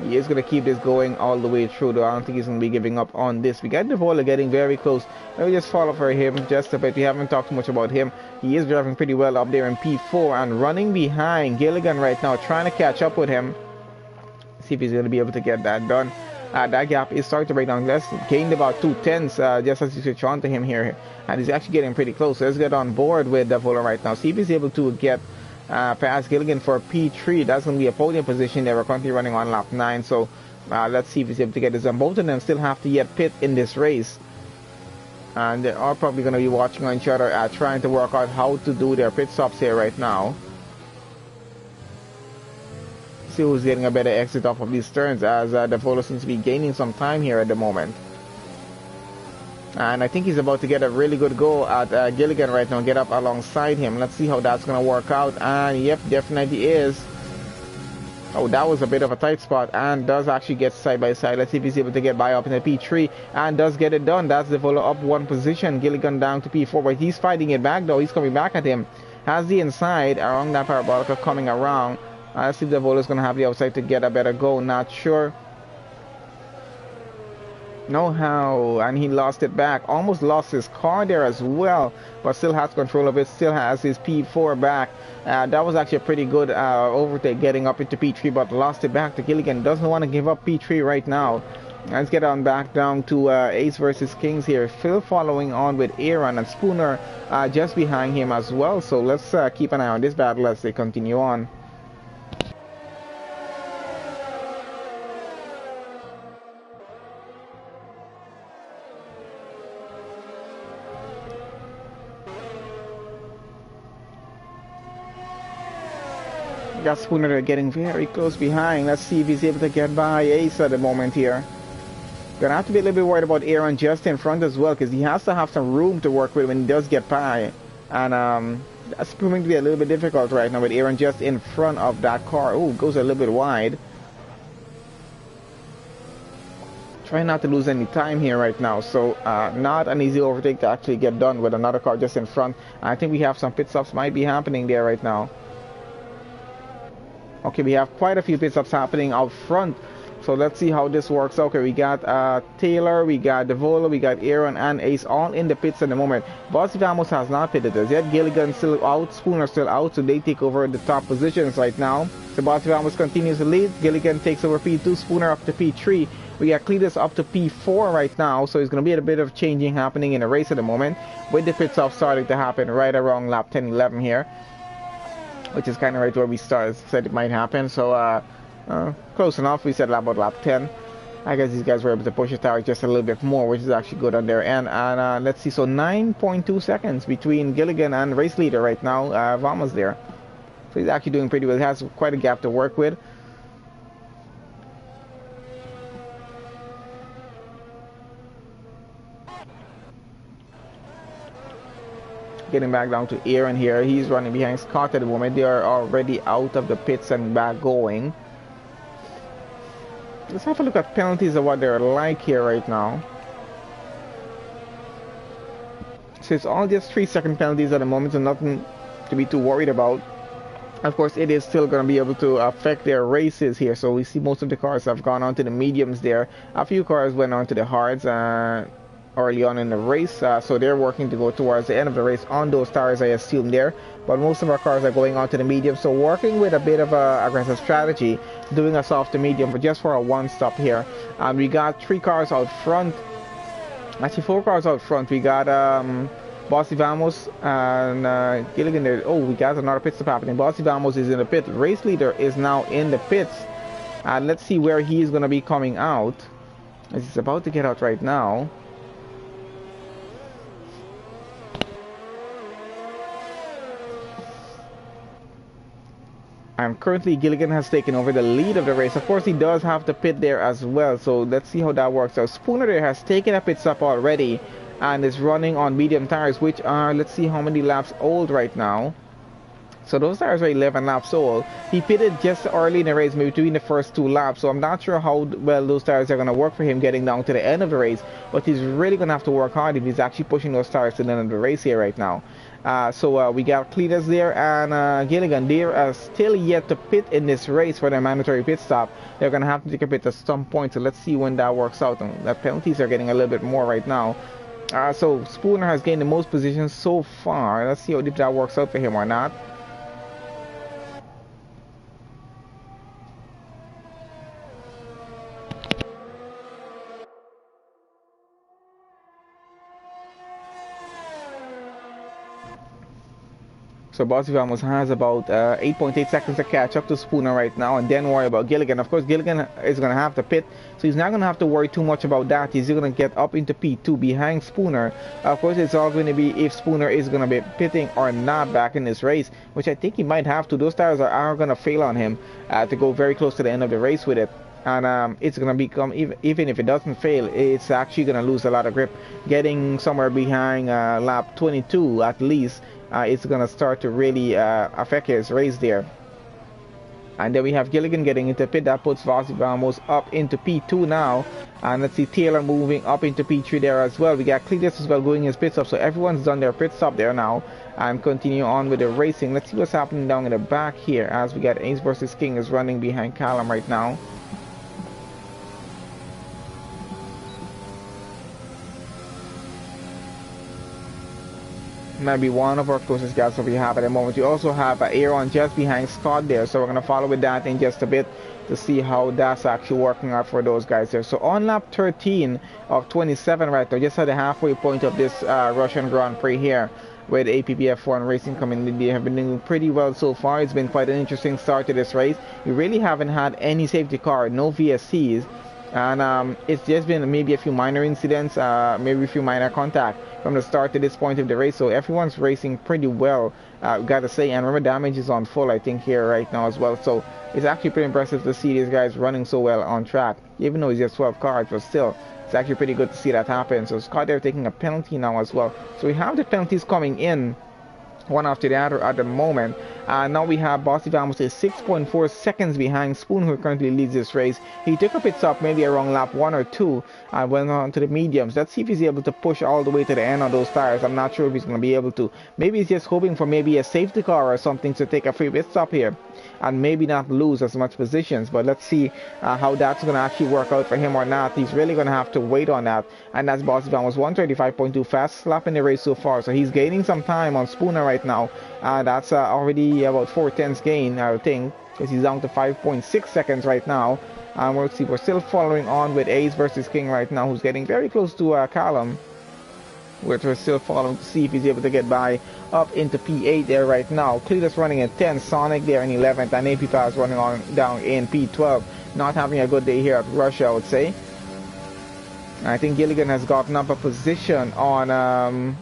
He is going to keep this going all the way through, though I don't think he's going to be giving up on this. We got Devola getting very close. Let me just follow for him just a bit. We haven't talked much about him. He is driving pretty well up there in P4 and running behind Gilligan right now, trying to catch up with him. See if he's going to be able to get that done. That gap is starting to break down. Let's gained about 2/10 just as you switch on to him here, and he's actually getting pretty close. So let's get on board with Devola right now. See if he's able to get past Gilligan for P3. That's going to be a podium position. They were currently running on lap 9. So let's see if he's able to get this done. Both of them still have to yet pit in this race, and they are probably going to be watching on each other, trying to work out how to do their pit stops here right now. See who's getting a better exit off of these turns, as Devola seems to be gaining some time here at the moment. And I think he's about to get a really good go at Gilligan right now, get up alongside him. Let's see how that's going to work out. And yep, definitely is. Oh, that was a bit of a tight spot, and does actually get side by side. Let's see if he's able to get by up in the P3, and does get it done. That's Devola up one position, Gilligan down to P4, but he's fighting it back though. He's coming back at him. Has the inside around that parabolica coming around. Let's see if Devola is going to have the outside to get a better go. Not sure. No how, and he lost it back. Almost lost his car there as well, but still has control of it. Still has his P4 back. That was actually a pretty good overtake, getting up into P3, but lost it back to Gilligan. Doesn't want to give up P3 right now. Let's get on back down to Ace versus Kings here. Phil following on with Aaron, and Spooner just behind him as well. So let's keep an eye on this battle as they continue on. got Spooner getting very close behind. Let's see if he's able to get by Ace at the moment here. Gonna have to be a little bit worried about Aaron just in front as well, because he has to have some room to work with when he does get by. And that's proving to be a little bit difficult right now with Aaron just in front of that car. Oh, goes a little bit wide. Trying not to lose any time here right now. So not an easy overtake to actually get done with another car just in front. I think we have some pit stops might be happening there right now. Okay, we have quite a few pit stops happening out front. So let's see how this works. Okay, we got Taylor, we got Devola, we got Aaron and Ace all in the pits at the moment. Bossy Vamos has not pitted us yet. Gilligan still out, Spooner still out, so they take over the top positions right now. So Bossy Vamos continues to lead. Gilligan takes over P2, Spooner up to P3. We got Cletus up to P4 right now, so it's going to be a bit of changing happening in the race at the moment, with the pit stop starting to happen right around lap 10-11 here, which is kind of right where we said it might happen. So close enough. We said about lap 10. I guess these guys were able to push the tire just a little bit more, which is actually good on their end. And let's see, so 9.2 seconds between Gilligan and race leader right now. Vamos there, so he's actually doing pretty well. He has quite a gap to work with. Getting back down to Aaron here. He's running behind Scott at the moment. They are already out of the pits and back going. Let's have a look at penalties of what they're like here right now. So it's all just 3-second penalties at the moment, so nothing to be too worried about. Of course, it is still going to be able to affect their races here. So we see most of the cars have gone on to the mediums there. A few cars went on to the hards early on in the race, so they're working to go towards the end of the race on those tires, I assume there. But most of our cars are going on to the medium, so working with a bit of a aggressive strategy, doing a soft to medium, but just for a one stop here. We got 3 cars out front, actually 4 cars out front. We got Bossy Vamos and Gilligan there. Oh, we got another pit stop happening. Bossy Vamos is in the pit. Race leader is now in the pits, and let's see where he's going to be coming out, as he's about to get out right now. And currently Gilligan has taken over the lead of the race. Of course, he does have to pit there as well, so let's see how that works out. Spooner there has taken a pit stop already and is running on medium tires, which are, let's see how many laps old right now. So those tires are 11 laps old. He pitted just early in the race, maybe between the first 2 laps, so I'm not sure how well those tires are going to work for him getting down to the end of the race, but he's really going to have to work hard if he's actually pushing those tires to the end of the race here right now. So we got Cletus there and Gilligan. They are still yet to pit in this race for their mandatory pit stop. They're going to have to take a pit at some point, so let's see when that works out. And the penalties are getting a little bit more right now. So Spooner has gained the most positions so far. Let's see how if that works out for him or not. So Bossy Vamos has about 8.8 seconds to catch up to Spooner right now, and then worry about Gilligan. Of course, Gilligan is going to have to pit, so he's not going to have to worry too much about that. He's going to get up into P2 behind Spooner. Of course, it's all going to be if Spooner is going to be pitting or not back in this race, which I think he might have to. Those tires are going to fail on him to go very close to the end of the race with it. And it's going to become, even if it doesn't fail, it's actually going to lose a lot of grip. Getting somewhere behind lap 22 at least, it's going to start to really affect his race there. And then we have Gilligan getting into pit. That puts Bossy Vamos up into P2 now. And let's see Taylor moving up into P3 there as well. We got Cletus as well going his pit stop. So everyone's done their pit stop there now. And continue on with the racing. Let's see what's happening down in the back here, as we got Ace versus King is running behind Callum right now. Might be one of our closest guys that we have at the moment. We also have Aaron just behind Scott there, so we're going to follow with that in just a bit to see how that's actually working out for those guys there. So on lap 13 of 27 right now, just at the halfway point of this Russian Grand Prix here, with APPF1 Racing coming in. They have been doing pretty well so far. It's been quite an interesting start to this race. We really haven't had any safety car, no VSCs, and it's just been maybe a few minor incidents, maybe a few minor contact. from the start to this point of the race. So everyone's racing pretty well, gotta say. And remember, damage is on full, I think, here right now as well. So it's actually pretty impressive to see these guys running so well on track, even though it's just 12 cars, but still, it's actually pretty good to see that happen. So Scott, they're taking a penalty now as well. So we have the penalties coming in one after the other at the moment. Now we have Bossy Vamos is 6.4 seconds behind Spoon, who currently leads this race. He took a pit stop maybe around lap 1 or 2 and went on to the mediums. Let's see if he's able to push all the way to the end on those tires. I'm not sure if he's going to be able to. Maybe he's just hoping for maybe a safety car or something to take a free pit stop here and maybe not lose as much positions. But let's see how that's going to actually work out for him or not. He's really going to have to wait on that. And that's Bossy Vamos 135.2, fast lap in the race so far. So he's gaining some time on Spooner right now. That's already about 4/10 gain, I would think, because he's down to 5.6 seconds right now. And we'll see, we're still following on with Ace versus King right now, who's getting very close to Callum, which we're still following to see if he's able to get by up into P8 there right now. Cletus running at 10, Sonic there in 11th, and APPF1 running on down in P12. Not having a good day here at Russia, I would say. I think Gilligan has gotten up a position on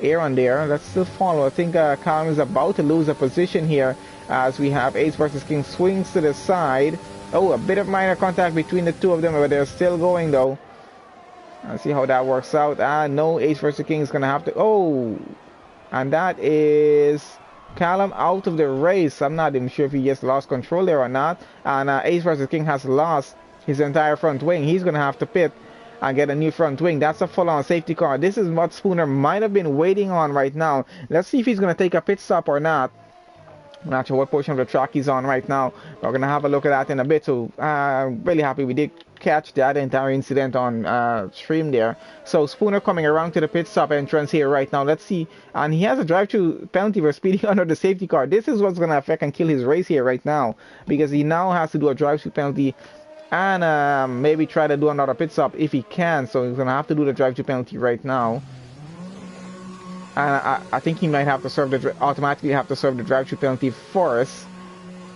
Aaron there. Let's still follow. I think Callum is about to lose a position here as we have Ace versus King swings to the side. Oh, a bit of minor contact between the two of them, but they're still going though. Let's see how that works out. No, Ace versus King is going to have to... Oh, and that is Callum out of the race. I'm not even sure if he just lost control there or not. And Ace versus King has lost his entire front wing. He's going to have to pit and get a new front wing. That's a full-on safety car. This is what Spooner might have been waiting on right now. Let's see if he's going to take a pit stop or not. I'm not sure what portion of the track he's on right now. We're going to have a look at that in a bit. So really happy we did catch that entire incident on stream there. So Spooner coming around to the pit stop entrance here right now. Let's see. And he has a drive-through penalty for speeding under the safety car. This is what's going to affect and kill his race here right now, because he now has to do a drive-through penalty and maybe try to do another pit stop if he can. So he's going to have to do the drive-through penalty right now. And I think he might have to serve automatically have to serve the drive-through penalty first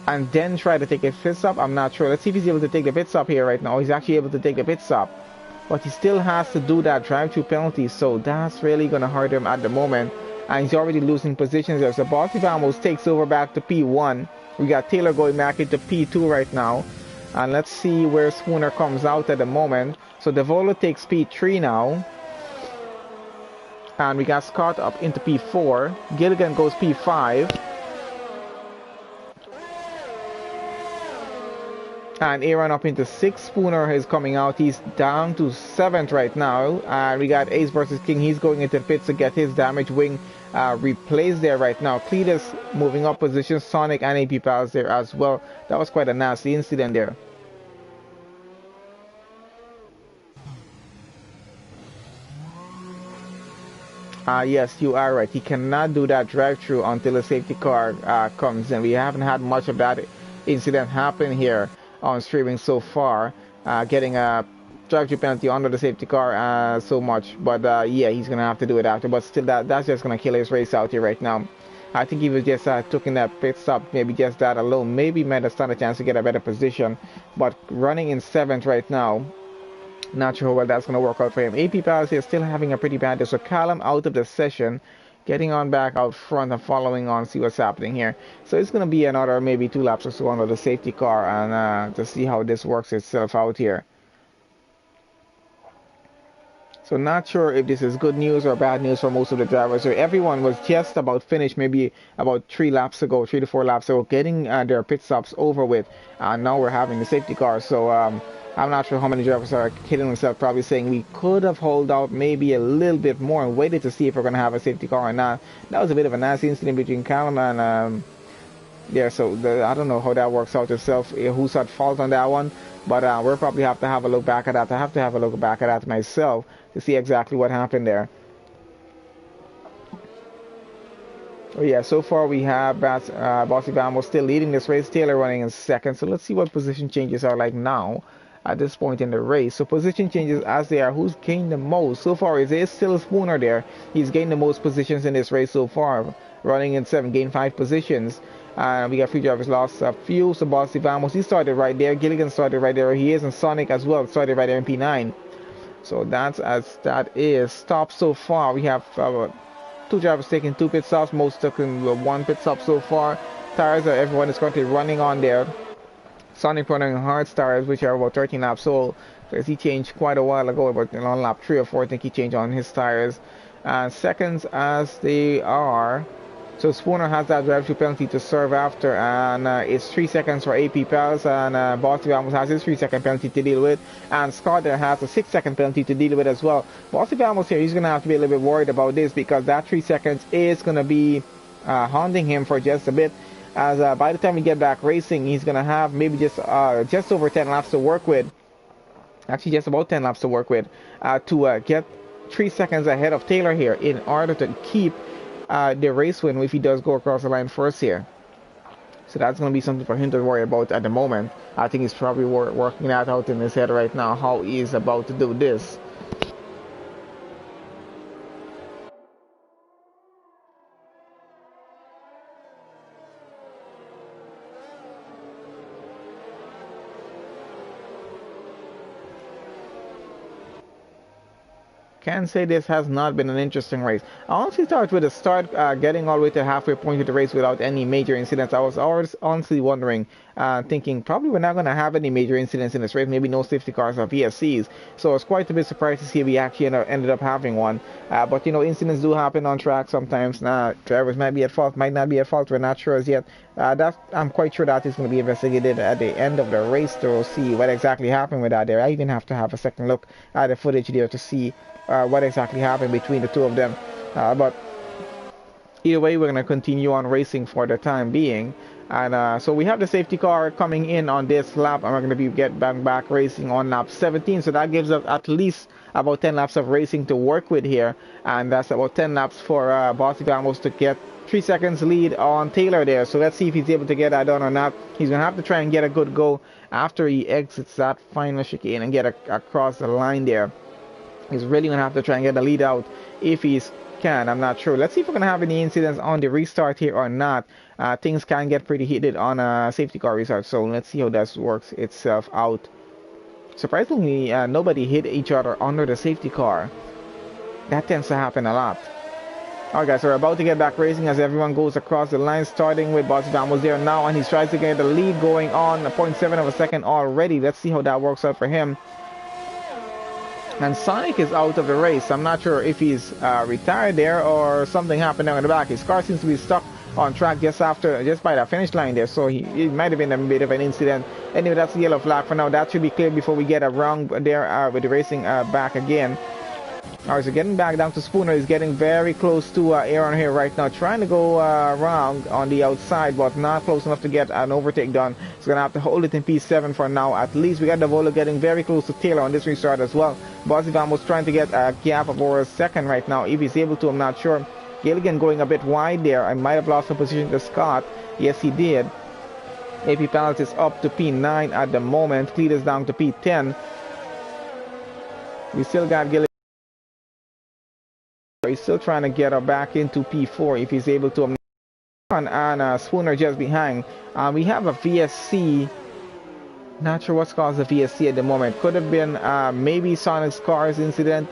and then try to take a pit stop. I'm not sure. Let's see if he's able to take the pit stop here right now. He's actually able to take the pit stop, but he still has to do that drive-through penalty, so that's really going to hurt him at the moment. And he's already losing positions there. So Bossy Vamos takes over back to P1. We got Taylor going back into P2 right now. And let's see where Spooner comes out at the moment. So Devolo takes P3 now. And we got Scott up into P4. Gilligan goes P5. And Aaron up into 6. Spooner is coming out. He's down to 7th right now. And we got Ace versus King. He's going into pits to get his damaged wing replaced there right now. Cletus moving up positions. Sonic and APPF there as well. That was quite a nasty incident there. Yes, you are right. He cannot do that drive-through until a safety car comes in. We haven't had much of that incident happen here on streaming so far, getting a drive-through penalty under the safety car so much. But yeah, he's going to have to do it after. But still, that's just going to kill his race out here right now. I think he was just taking that pit stop, maybe just that alone. Maybe might have stand a chance to get a better position. But running in 7th right now, not sure how well that's going to work out for him. APPF is still having a pretty bad day. So Callum out of the session, getting on back out front and following on, see what's happening here. So it's going to be another maybe 2 laps or so under the safety car, and to see how this works itself out here. So not sure if this is good news or bad news for most of the drivers. So everyone was just about finished maybe about 3 to 4 laps ago, getting their pit stops over with. And now we're having the safety car. So I'm not sure how many drivers are kidding themselves, probably saying we could have held out maybe a little bit more and waited to see if we're going to have a safety car or not. That was a bit of a nasty incident between Callum and yeah, so I don't know how that works out itself, who's at fault on that one. But we'll probably have to have a look back at that. I have to have a look back at that myself to see exactly what happened there. Oh yeah, so far we have Bossy Vamos still leading this race. Taylor running in 2nd. So let's see what position changes are like now at this point in the race. So position changes as they are. Who's gained the most? So far, is still Spooner there. He's gained the most positions in this race so far. Running in 7, gained 5 positions. We got 3 drivers lost a few. So Bossy Vamos, he started right there. Gilligan started right there. He is, and Sonic as well started right there in P9. So that's as that is stopped so far. We have two drivers taking 2 pit stops, most taking 1 pit stop so far. Tires, everyone is currently running on there. Sonic running hard tires, which are about 13 laps old, because he changed quite a while ago, but on lap 3 or 4, I think he changed on his tires. Seconds as they are. So Spooner has that drive-through penalty to serve after, and it's 3 seconds for AP Pals, and Bossy almost has his 3-second penalty to deal with, and Scott there has a 6-second penalty to deal with as well. Bossy almost here, he's going to have to be a little bit worried about this, because that 3 seconds is going to be haunting him for just a bit, as by the time we get back racing, he's going to have maybe just over 10 laps to work with, actually just about 10 laps to work with, to get 3 seconds ahead of Taylor here in order to keep the race win if he does go across the line first here. So that's going to be something for him to worry about at the moment. I think he's probably working that out in his head right now, how he is about to do this. Can say this has not been an interesting race. I honestly thought with the start getting all the way to the halfway point of the race without any major incidents, I was always honestly wondering, thinking probably we're not going to have any major incidents in this race, maybe no safety cars or VSCs. So I was quite a bit surprised to see we actually ended up having one. But you know, incidents do happen on track sometimes. Drivers might be at fault, might not be at fault, we're not sure as yet. I'm quite sure that is going to be investigated at the end of the race to see what exactly happened with that there. I even have to have a second look at the footage there to see what exactly happened between the two of them. But either way, we're going to continue on racing for the time being. And so we have the safety car coming in on this lap, and we're going to be back racing on lap 17. So that gives us at least about 10 laps of racing to work with here. And that's about 10 laps for Bossy Vamos to get 3 seconds lead on Taylor there. So let's see if he's able to get that done or not. He's going to have to try and get a good go after he exits that final chicane and get across the line there. He's really going to have to try and get the lead out if he can. I'm not sure. Let's see if we're going to have any incidents on the restart here or not. Things can get pretty heated on a safety car restart, so let's see how that works itself out. Surprisingly, nobody hit each other under the safety car. That tends to happen a lot. Alright guys, so we're about to get back racing as everyone goes across the line, starting with Bossy Vamos there now, and he tries to get the lead going on 0.7 of a second already. Let's see how that works out for him. And Sonic is out of the race. I'm not sure if he's retired there or something happened down in the back. His car seems to be stuck on track just by the finish line there, so it might have been a bit of an incident. Anyway, that's the yellow flag for now. That should be clear before we get around there with the racing back again. Alright, so getting back down to Spooner. He's getting very close to Aaron here right now, trying to go around on the outside, but not close enough to get an overtake done. He's going to have to hold it in P7 for now. At least we got the Volo getting very close to Taylor on this restart as well. Bossy Vamos trying to get a gap of over a second right now. If he's able to, I'm not sure. Gilligan going a bit wide there. I might have lost some position to Scott. Yes, he did. AP Penalties is up to P9 at the moment. Cleat is down to P10. We still got Gilligan. He's still trying to get her back into P4 if he's able to. And Spooner just behind. We have a VSC. Not sure what's caused the VSC at the moment. Could have been maybe Sonic's car's incident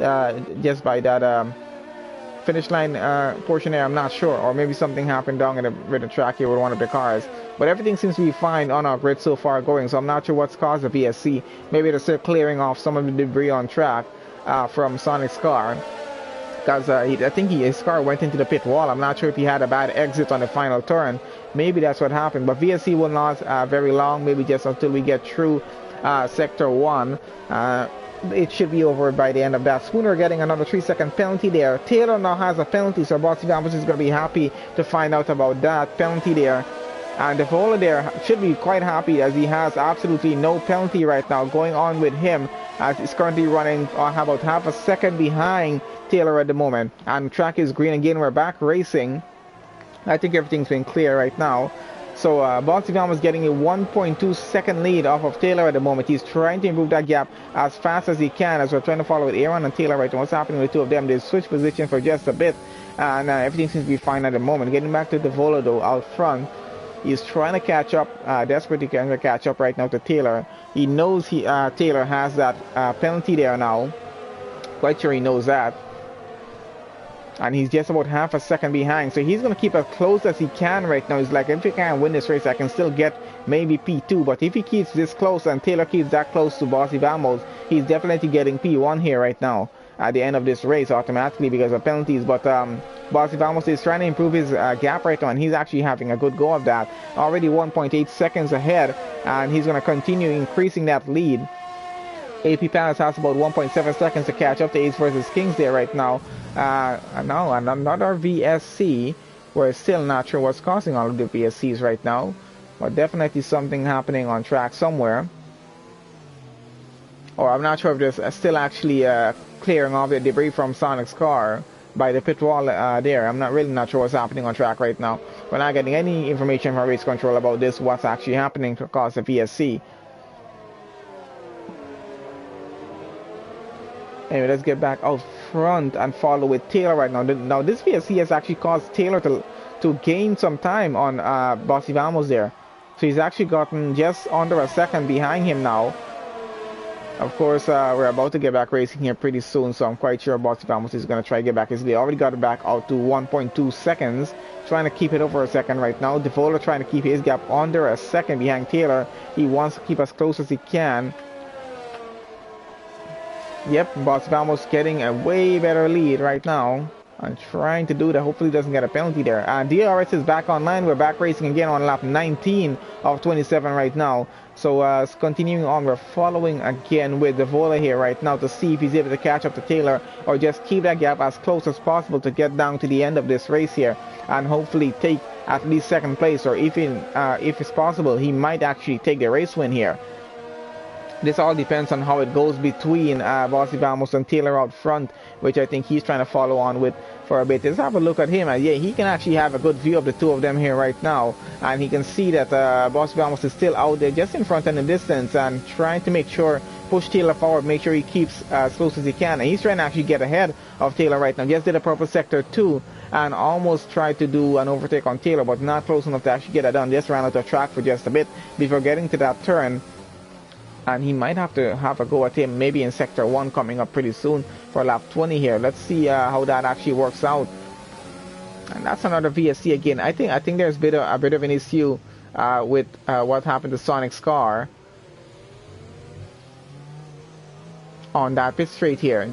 just by that finish line portion there. I'm not sure. Or maybe something happened down at the track here with one of the cars. But everything seems to be fine on our grid so far going. So I'm not sure what's caused the VSC. Maybe they're still clearing off some of the debris on track from Sonic's car. Because I think his car went into the pit wall. I'm not sure if he had a bad exit on the final turn. Maybe that's what happened. But VSC will not very long, maybe just until we get through Sector 1. It should be over by the end of that. Spooner getting another 3-second penalty there. Taylor now has a penalty, so Bossy Vamos is going to be happy to find out about that penalty there. And the Volo there should be quite happy as he has absolutely no penalty right now going on with him, as he's currently running about half a second behind Taylor at the moment. And track is green again. We're back racing. I think everything's been clear right now. So Bossy Vamos is getting a 1.2 second lead off of Taylor at the moment. He's trying to improve that gap as fast as he can as we're trying to follow with Aaron and Taylor right now. What's happening with the two of them? They switch position for just a bit, and everything seems to be fine at the moment. Getting back to the Volo though out front. He's trying to catch up, desperately trying to catch up right now to Taylor. He knows Taylor has that penalty there now. Quite sure he knows that. And he's just about half a second behind. So he's going to keep as close as he can right now. He's like, if he can't win this race, I can still get maybe P2. But if he keeps this close and Taylor keeps that close to Bossy Vamos, he's definitely getting P1 here right now at the end of this race automatically because of penalties. But Bossy Vamos is trying to improve his gap right now, and he's actually having a good go of that. Already 1.8 seconds ahead, and he's going to continue increasing that lead. AP Palace has about 1.7 seconds to catch up to Ace versus Kings there right now. No, and another VSC. We're still not sure what's causing all of the VSCs right now, but definitely something happening on track somewhere. Or I'm not sure if there's still actually clearing off the debris from Sonic's car by the pit wall there. I'm not really sure what's happening on track right now. We're not getting any information from race control about this, what's actually happening to cause the VSC. Anyway, let's get back out front and follow with Taylor right now. Now this VSC has actually caused Taylor to gain some time on Bossy Vamos there. So he's actually gotten just under a second behind him now. Of course, we're about to get back racing here pretty soon, so I'm quite sure Bossy Vamos is going to try to get back his lead. Already got it back out to 1.2 seconds. Trying to keep it over a second right now. Devola trying to keep his gap under a second behind Taylor. He wants to keep as close as he can. Yep, Bossy Vamos getting a way better lead right now. I'm trying to do that. Hopefully he doesn't get a penalty there. DRS is back online. We're back racing again on lap 19 of 27 right now. So continuing on, we're following again with Devola here right now to see if he's able to catch up to Taylor or just keep that gap as close as possible to get down to the end of this race here and hopefully take at least second place, or if it's possible, he might actually take the race win here. This all depends on how it goes between Bossy Vamos and Taylor out front, which I think he's trying to follow on with for a bit. Let's have a look at him. Yeah, he can actually have a good view of the two of them here right now. And he can see that Bossy Vamos is still out there just in front in the distance and trying to make sure, push Taylor forward, make sure he keeps as close as he can. And he's trying to actually get ahead of Taylor right now. Just did a purple sector 2 and almost tried to do an overtake on Taylor, but not close enough to actually get it done. Just ran out of track for just a bit before getting to that turn. And he might have to have a go at him maybe in sector 1 coming up pretty soon for lap 20 here. Let's see how that actually works out. And that's another VSC again. I think there's a bit of an issue with what happened to Sonic's car on that pit straight here.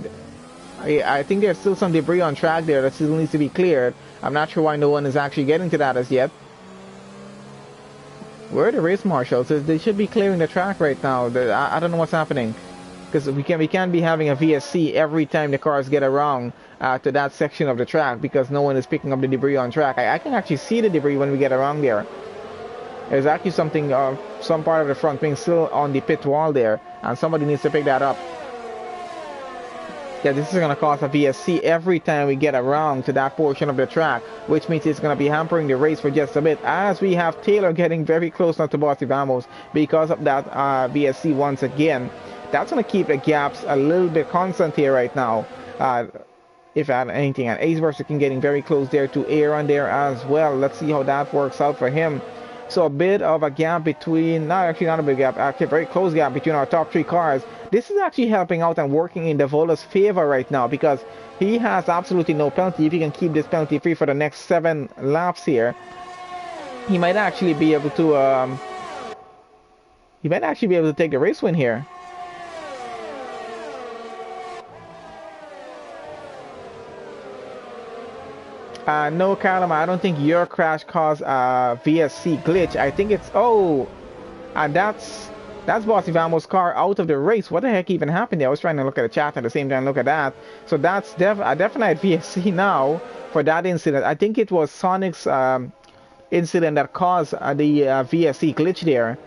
I think there's still some debris on track there that still needs to be cleared. I'm not sure why no one is actually getting to that as yet. Where are the race marshals? They should be clearing the track right now. I don't know what's happening, because we can't be having a VSC every time the cars get around to that section of the track because no one is picking up the debris on track. I can actually see the debris when we get around there. There's actually something, some part of the front wing still on the pit wall there, and somebody needs to pick that up. Yeah, this is going to cause a VSC every time we get around to that portion of the track, which means it's going to be hampering the race for just a bit, as we have Taylor getting very close now to Bossy Vamos because of that VSC once again. That's going to keep the gaps a little bit constant here right now, if anything. And Ace versus King getting very close there to Aaron there as well. Let's see how that works out for him. So a bit of a gap between, not a big gap, actually a very close gap between our top 3 cars. This is actually helping out and working in Devola's favor right now because he has absolutely no penalty. If he can keep this penalty free for the next 7 laps here, he might actually be able to take the race win here. No, Callum, I don't think your crash caused a VSC glitch. I think it's, and that's Bossy Vamos' car out of the race. What the heck even happened there? I was trying to look at the chat at the same time, look at that. So that's a definite VSC now for that incident. I think it was Sonic's incident that caused the VSC glitch there.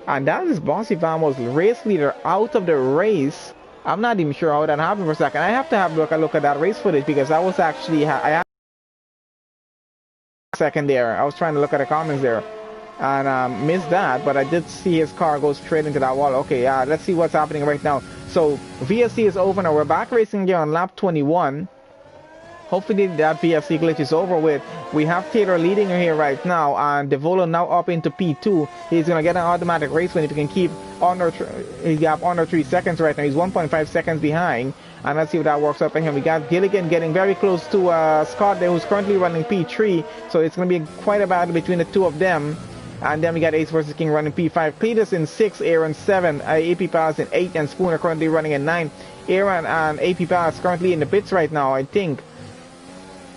And that is Bossy Vamos' race leader out of the race. I'm not even sure how that happened for a second. I have to have a look at that race footage because I was actually, I had a second there. I was trying to look at the comments there. And missed that, but I did see his car go straight into that wall. Okay, let's see what's happening right now. So VSC is over now. We're back racing here on lap 21. hopefully that VFC glitch is over with. We have Taylor leading here right now, and Devolo now up into P2. He's going to get an automatic race win if he can keep under his gap under 3 seconds right now. He's 1.5 seconds behind, and let's see what that works out for him. We got Gilligan getting very close to Scott there, who's currently running P3, so it's going to be quite a battle between the two of them. And then we got Ace versus King running P5, Cletus in 6, Aaron 7, AP Palace in 8, and Spooner currently running in 9. Aaron and AP Palace currently in the pits right now, I think,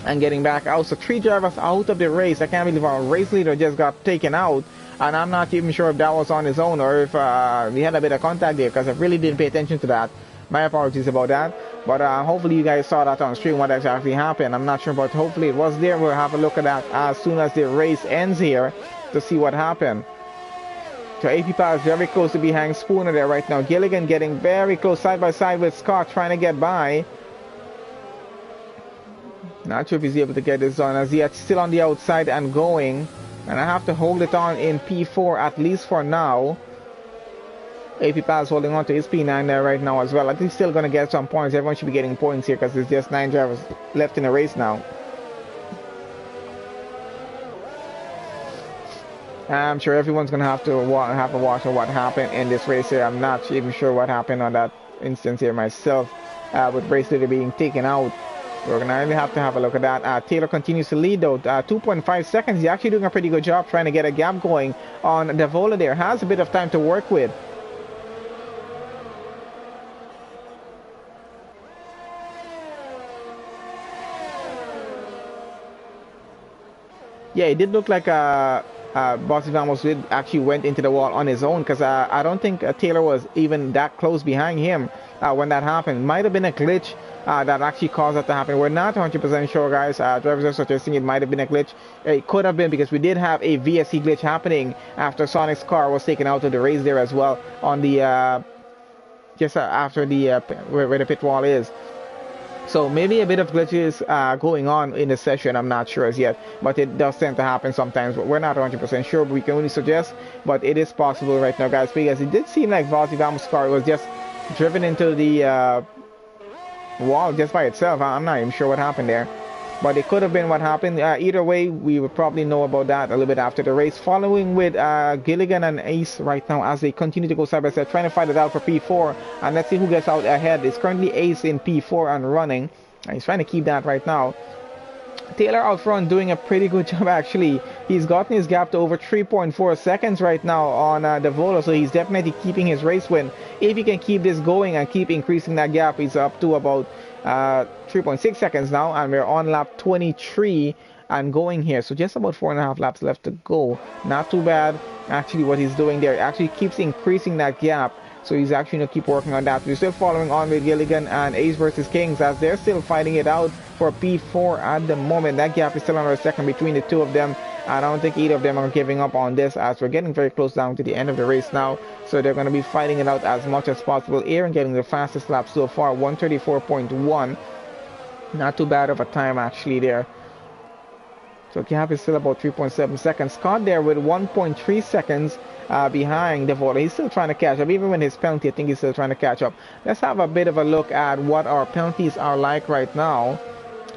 and getting back out. So 3 drivers out of the race. I can't believe our race leader just got taken out, and I'm not even sure if that was on his own or if we had a bit of contact there, because I really didn't pay attention to that. My apologies about that, but hopefully you guys saw that on stream, what exactly happened. I'm not sure, but hopefully it was there. We'll have a look at that as soon as the race ends here to see what happened. So AP Palace very close to behind Spooner there right now. Gilligan getting very close side by side with Scott, trying to get by. Not sure if he's able to get this done, as he's still on the outside and going, and I have to hold it on in P4 at least for now. AP Palace holding on to his P9 there right now as well. I think he's still going to get some points. Everyone should be getting points here because there's just 9 drivers left in the race now. I'm sure everyone's going to have a watch on what happened in this race here. I'm not even sure what happened on that instance here myself, with race leader being taken out. We're going to really have to have a look at that. Taylor continues to lead though, 2.5 seconds. He's actually doing a pretty good job trying to get a gap going on Devola there. Has a bit of time to work with. Yeah, it did look like Bossy Vamos actually went into the wall on his own, because I don't think Taylor was even that close behind him when that happened. Might have been a glitch that actually caused that to happen. We're not 100% sure, guys. Drivers are suggesting it might have been a glitch. It could have been, because we did have a VSC glitch happening after Sonic's car was taken out of the race there as well, on the just after the where the pit wall is. So maybe a bit of glitches going on in the session. I'm not sure as yet, but it does tend to happen sometimes. But we're not 100% sure, but we can only suggest. But it is possible right now, guys, because it did seem like Vossi Vamos' car was just driven into the wall just by itself. I'm not even sure what happened there, but it could have been what happened. Either way, we would probably know about that a little bit after the race. Following with Gilligan and Ace right now as they continue to go side by side, trying to fight it out for P4. And let's see who gets out ahead. It's currently Ace in P4 and running. And he's trying to keep that right now. Taylor out front doing a pretty good job actually. He's gotten his gap to over 3.4 seconds right now on Devola, so he's definitely keeping his race win. If he can keep this going and keep increasing that gap, he's up to about 3.6 seconds now, and we're on lap 23 and going here, so just about 4.5 laps left to go. Not too bad actually what he's doing there. It actually keeps increasing that gap, so he's actually going to keep working on that. We're still following on with Gilligan and Ace versus Kings as they're still fighting it out for P4 at the moment. That gap is still under a second between the two of them. I don't think either of them are giving up on this, as we're getting very close down to the end of the race now. So they're going to be fighting it out as much as possible. Aaron getting the fastest lap so far, 134.1. Not too bad of a time actually there. So gap is still about 3.7 seconds. Scott there with 1.3 seconds behind Devola. He's still trying to catch up. Even with his penalty, I think he's still trying to catch up. Let's have a bit of a look at what our penalties are like right now.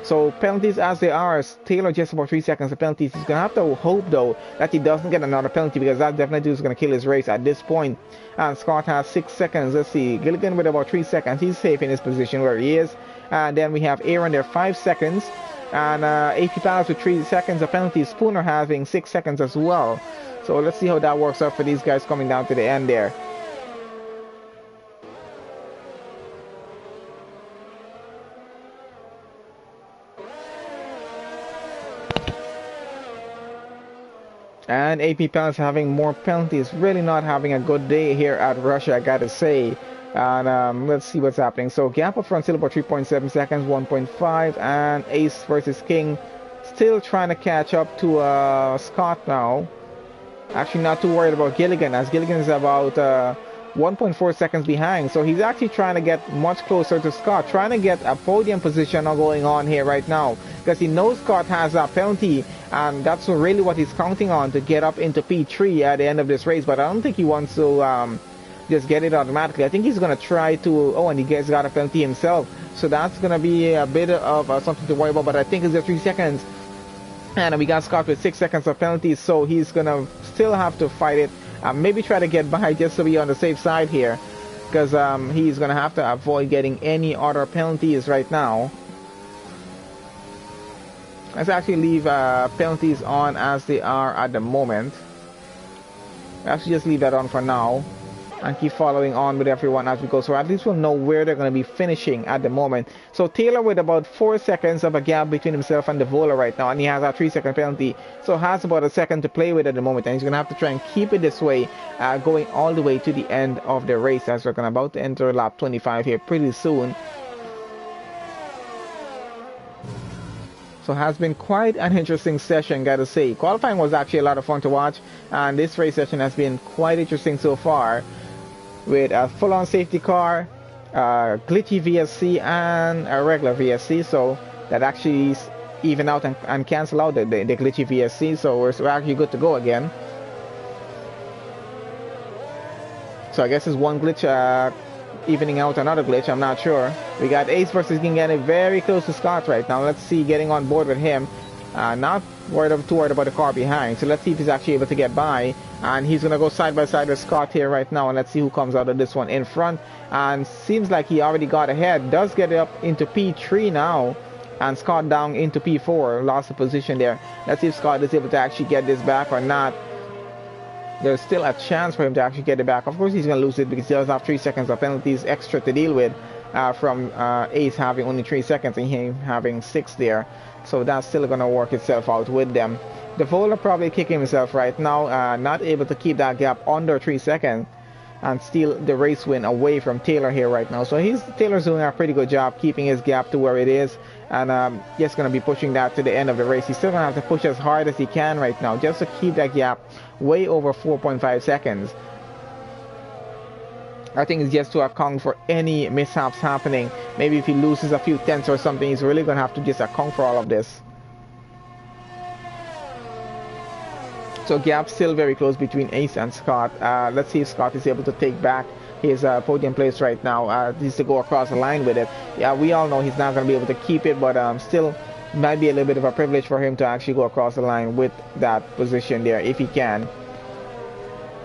So penalties as they are, Taylor just about 3 seconds of penalties. He's going to have to hope though that he doesn't get another penalty, because that definitely is going to kill his race at this point. And Scott has 6 seconds. Let's see, Gilligan with about 3 seconds. He's safe in his position where he is. And then we have Aaron there 5 seconds. And AP Palace with 3 seconds of penalties. Spooner having 6 seconds as well. So let's see how that works out for these guys coming down to the end there. And AP Palace having more penalties. Really not having a good day here at Russia, I gotta say. And let's see what's happening. So gap up front still about 3.7 seconds, 1.5. And Ace versus King still trying to catch up to Scott now. Actually not too worried about Gilligan, as Gilligan is about 1.4 seconds behind. So he's actually trying to get much closer to Scott, trying to get a podium position going on here right now, because he knows Scott has that penalty, and that's really what he's counting on to get up into P3 at the end of this race. But I don't think he wants to just get it automatically. I think he's going to try to, and he got a penalty himself, So that's going to be a bit of something to worry about, but I think it's just 3 seconds. And we got Scott with 6 seconds of penalties, so he's going to still have to fight it. Maybe try to get by just to be on the safe side here, because he's going to have to avoid getting any other penalties right now. Let's actually leave penalties on as they are at the moment. Let's just leave that on for now and keep following on with everyone as we go, so at least we'll know where they're going to be finishing at the moment. So Taylor with about 4 seconds of a gap between himself and the Vola right now, and he has a 3-second penalty, so has about a second to play with at the moment, and he's going to have to try and keep it this way, going all the way to the end of the race, as we're about to enter lap 25 here pretty soon. So has been quite an interesting session, gotta say. Qualifying was actually a lot of fun to watch, and this race session has been quite interesting so far, with a full-on safety car, glitchy VSC, and a regular VSC. So that actually even out and cancel out the glitchy VSC. So we're actually good to go again. So I guess it's one glitch evening out another glitch, I'm not sure. We got Ace versus Gingani very close to Scott right now. Let's see, getting on board with him. Not too worried about the car behind, so let's see if he's actually able to get by. And he's gonna go side by side with Scott here right now, and let's see who comes out of this one in front. And seems like he already got ahead, does get it up into P3 now, and Scott down into P4, lost the position there. Let's see if Scott is able to actually get this back or not. There's still a chance for him to actually get it back. Of course he's going to lose it because he does have 3 seconds of penalties extra to deal with, from Ace having only 3 seconds and him having 6 there. So that's still going to work itself out with them. The Vola probably kicking himself right now, not able to keep that gap under 3 seconds and steal the race win away from Taylor here right now. So Taylor's doing a pretty good job keeping his gap to where it is, and just going to be pushing that to the end of the race. He's still going to have to push as hard as he can right now just to keep that gap way over 4.5 seconds. I think it's just to account for any mishaps happening. Maybe if he loses a few tenths or something, he's really going to have to just account for all of this. So gap still very close between Ace and Scott. Let's see if Scott is able to take back his podium place right now. He's to go across the line with it. Yeah, we all know he's not going to be able to keep it, but still might be a little bit of a privilege for him to actually go across the line with that position there if he can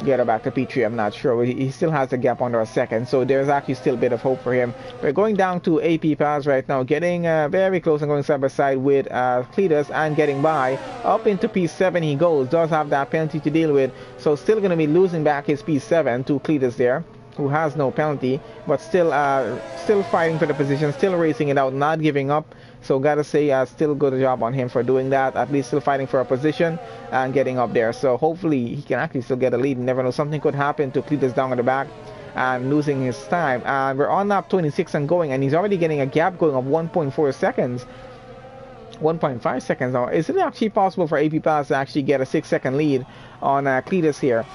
get her back to P3. I'm not sure. He still has a gap under a second, so there's actually still a bit of hope for him. We're going down to APPF1 right now, getting very close and going side by side with Cletus and getting by. Up into P7 he goes, does have that penalty to deal with, so still going to be losing back his P7 to Cletus there, who has no penalty, but still fighting for the position, still racing it out, not giving up. So gotta say, still good job on him for doing that, at least still fighting for a position and getting up there. So hopefully he can actually still get a lead. You never know, something could happen to Cletus down at the back and losing his time. And we're on lap 26 and going, and he's already getting a gap going of 1.4 seconds. 1.5 seconds now. Is it actually possible for APPF1 to actually get a 6-second lead on Cletus here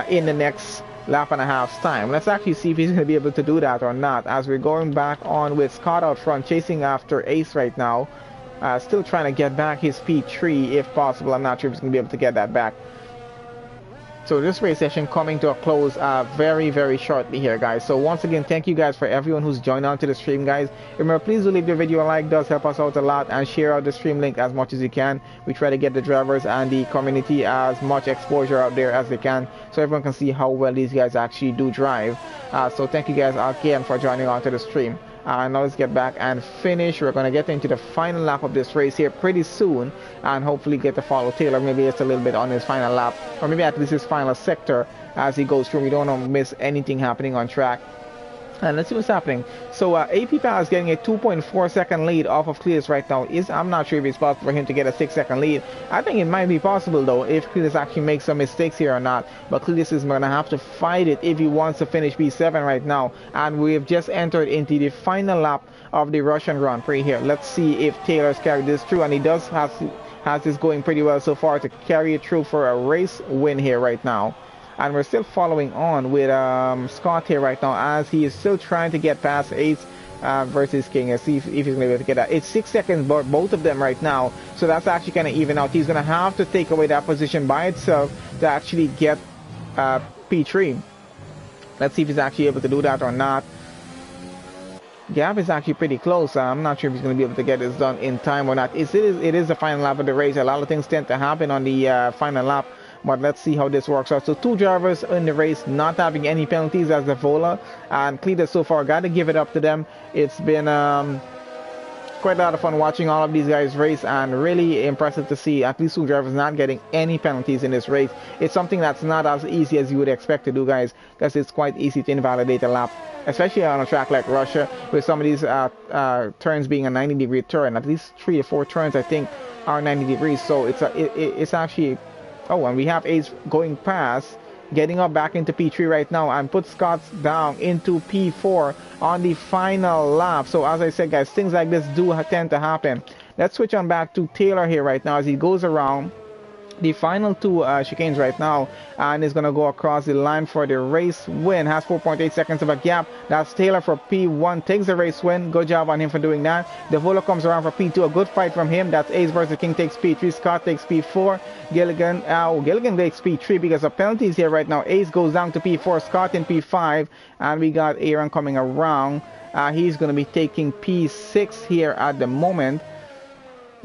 in the next lap and a half's time? Let's actually see if he's going to be able to do that or not, as we're going back on with Scott out front chasing after Ace right now, still trying to get back his P3 if possible. I'm not sure if he's going to be able to get that back. So this race session coming to a close very, very shortly here, guys. So once again, thank you guys for everyone who's joined on to the stream, guys. Remember, please do leave the video a like, does help us out a lot, and share out the stream link as much as you can. We try to get the drivers and the community as much exposure out there as they can, so everyone can see how well these guys actually do drive. So thank you guys again for joining on to the stream. Now let's get back and finish. We're going to get into the final lap of this race here pretty soon, and hopefully get to follow Taylor maybe just a little bit on his final lap, or maybe at least his final sector as he goes through. We don't want to miss anything happening on track. And let's see what's happening. So APPF1 is getting a 2.4 second lead off of Cletus right now. I'm not sure if it's possible for him to get a 6-second lead. I think it might be possible though if Cletus actually makes some mistakes here or not. But Cletus is going to have to fight it if he wants to finish P7 right now. And we have just entered into the final lap of the Russian Grand Prix here. Let's see if Taylor's carried this through, and he does has this going pretty well so far to carry it through for a race win here right now. And we're still following on with Scott here right now, as he is still trying to get past Ace versus King. Let's see if he's going to be able to get that. It's 6 seconds both of them right now, so that's actually going to even out. He's going to have to take away that position by itself to actually get P3. Let's see if he's actually able to do that or not. gap is actually pretty close. I'm not sure if he's going to be able to get this done in time or not. It is the final lap of the race. A lot of things tend to happen on the final lap, but let's see how this works out. So 2 drivers in the race not having any penalties as the Vola and Cletus so far. Got to give it up to them. It's been quite a lot of fun watching all of these guys race, and really impressive to see at least 2 drivers not getting any penalties in this race. It's something that's not as easy as you would expect to do, guys, because it's quite easy to invalidate a lap, especially on a track like Russia, with some of these turns being a 90-degree turn. At least 3 or 4 turns, I think, are 90 degrees. So it's actually... Oh, and we have Ace going past, getting up back into P3 right now, and put Scott's down into P4 on the final lap. So as I said, guys, things like this do tend to happen. Let's switch on back to Taylor here right now as he goes around the final 2 chicanes right now, and is going to go across the line for the race win. Has 4.8 seconds of a gap. That's Taylor for P1, takes the race win. Good job on him for doing that. The Vola comes around for P2, a good fight from him. That's Ace versus King, takes P3. Scott takes P4. Gilligan takes P3 because of penalties here right now. Ace goes down to P4, Scott in P5, and we got Aaron coming around. He's going to be taking P6 here at the moment.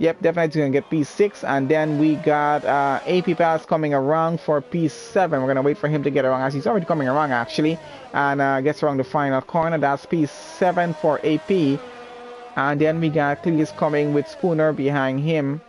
Yep, definitely going to get P6. And then we got APPF1 coming around for P7. We're going to wait for him to get around, as he's already coming around, actually. And gets around the final corner. That's P7 for AP. And then we got Cletus coming with Spooner behind him.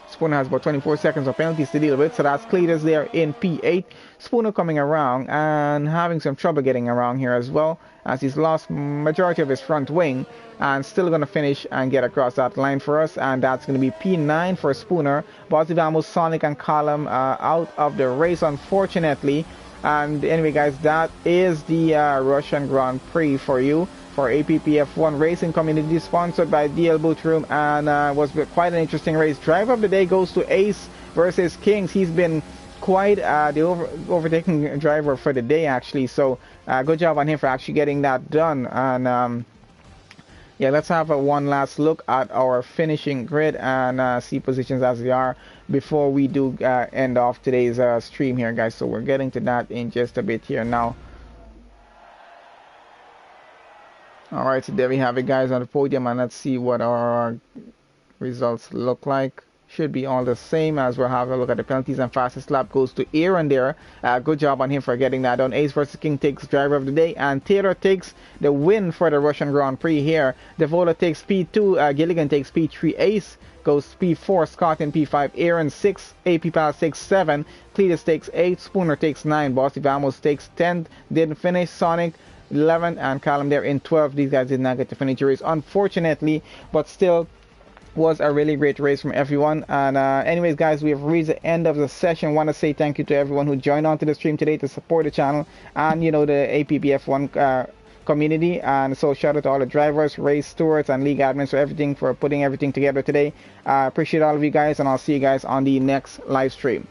Spooner has about 24 seconds of penalties to deal with. So that's Cletus there in P8. Spooner coming around and having some trouble getting around here as well, as he's lost majority of his front wing, and still going to finish and get across that line for us. And that's going to be P9 for Spooner. Bossy Vamos, Sonic, and Column out of the race, unfortunately. And anyway, guys, that is the Russian Grand Prix for you, for APPF1 Racing Community, sponsored by DLBootRoom, and was quite an interesting race. Driver of the day goes to Ace versus Kings. He's been quite the overtaking driver for the day, actually. So good job on him for actually getting that done. And yeah, let's have one last look at our finishing grid and see positions as they are before we do end off today's stream here, guys. So we're getting to that in just a bit here now. All right, so there we have it, guys, on the podium, and let's see what our results look like. Should be all the same, as we'll have a look at the penalties. And fastest lap goes to Aaron there. Good job on him for getting that done. Ace versus King takes driver of the day, and Taylor takes the win for the Russian Grand Prix here. Devola takes P2, Gilligan takes P3, Ace goes P4, Scott in P5, Aaron 6, APPF1 takes 7, Cletus takes 8, Spooner takes 9, Bossy Vamos takes 10, didn't finish, Sonic 11, and Callum there in 12. These guys did not get to finish the race, unfortunately, but still was a really great race from everyone. And anyways, guys, we have reached the end of the session. Want to say thank you to everyone who joined onto the stream today to support the channel and, you know, the APPF1 community. And so shout out to all the drivers, race stewards, and league admins for everything, for putting everything together today. Appreciate all of you guys, and I'll see you guys on the next live stream.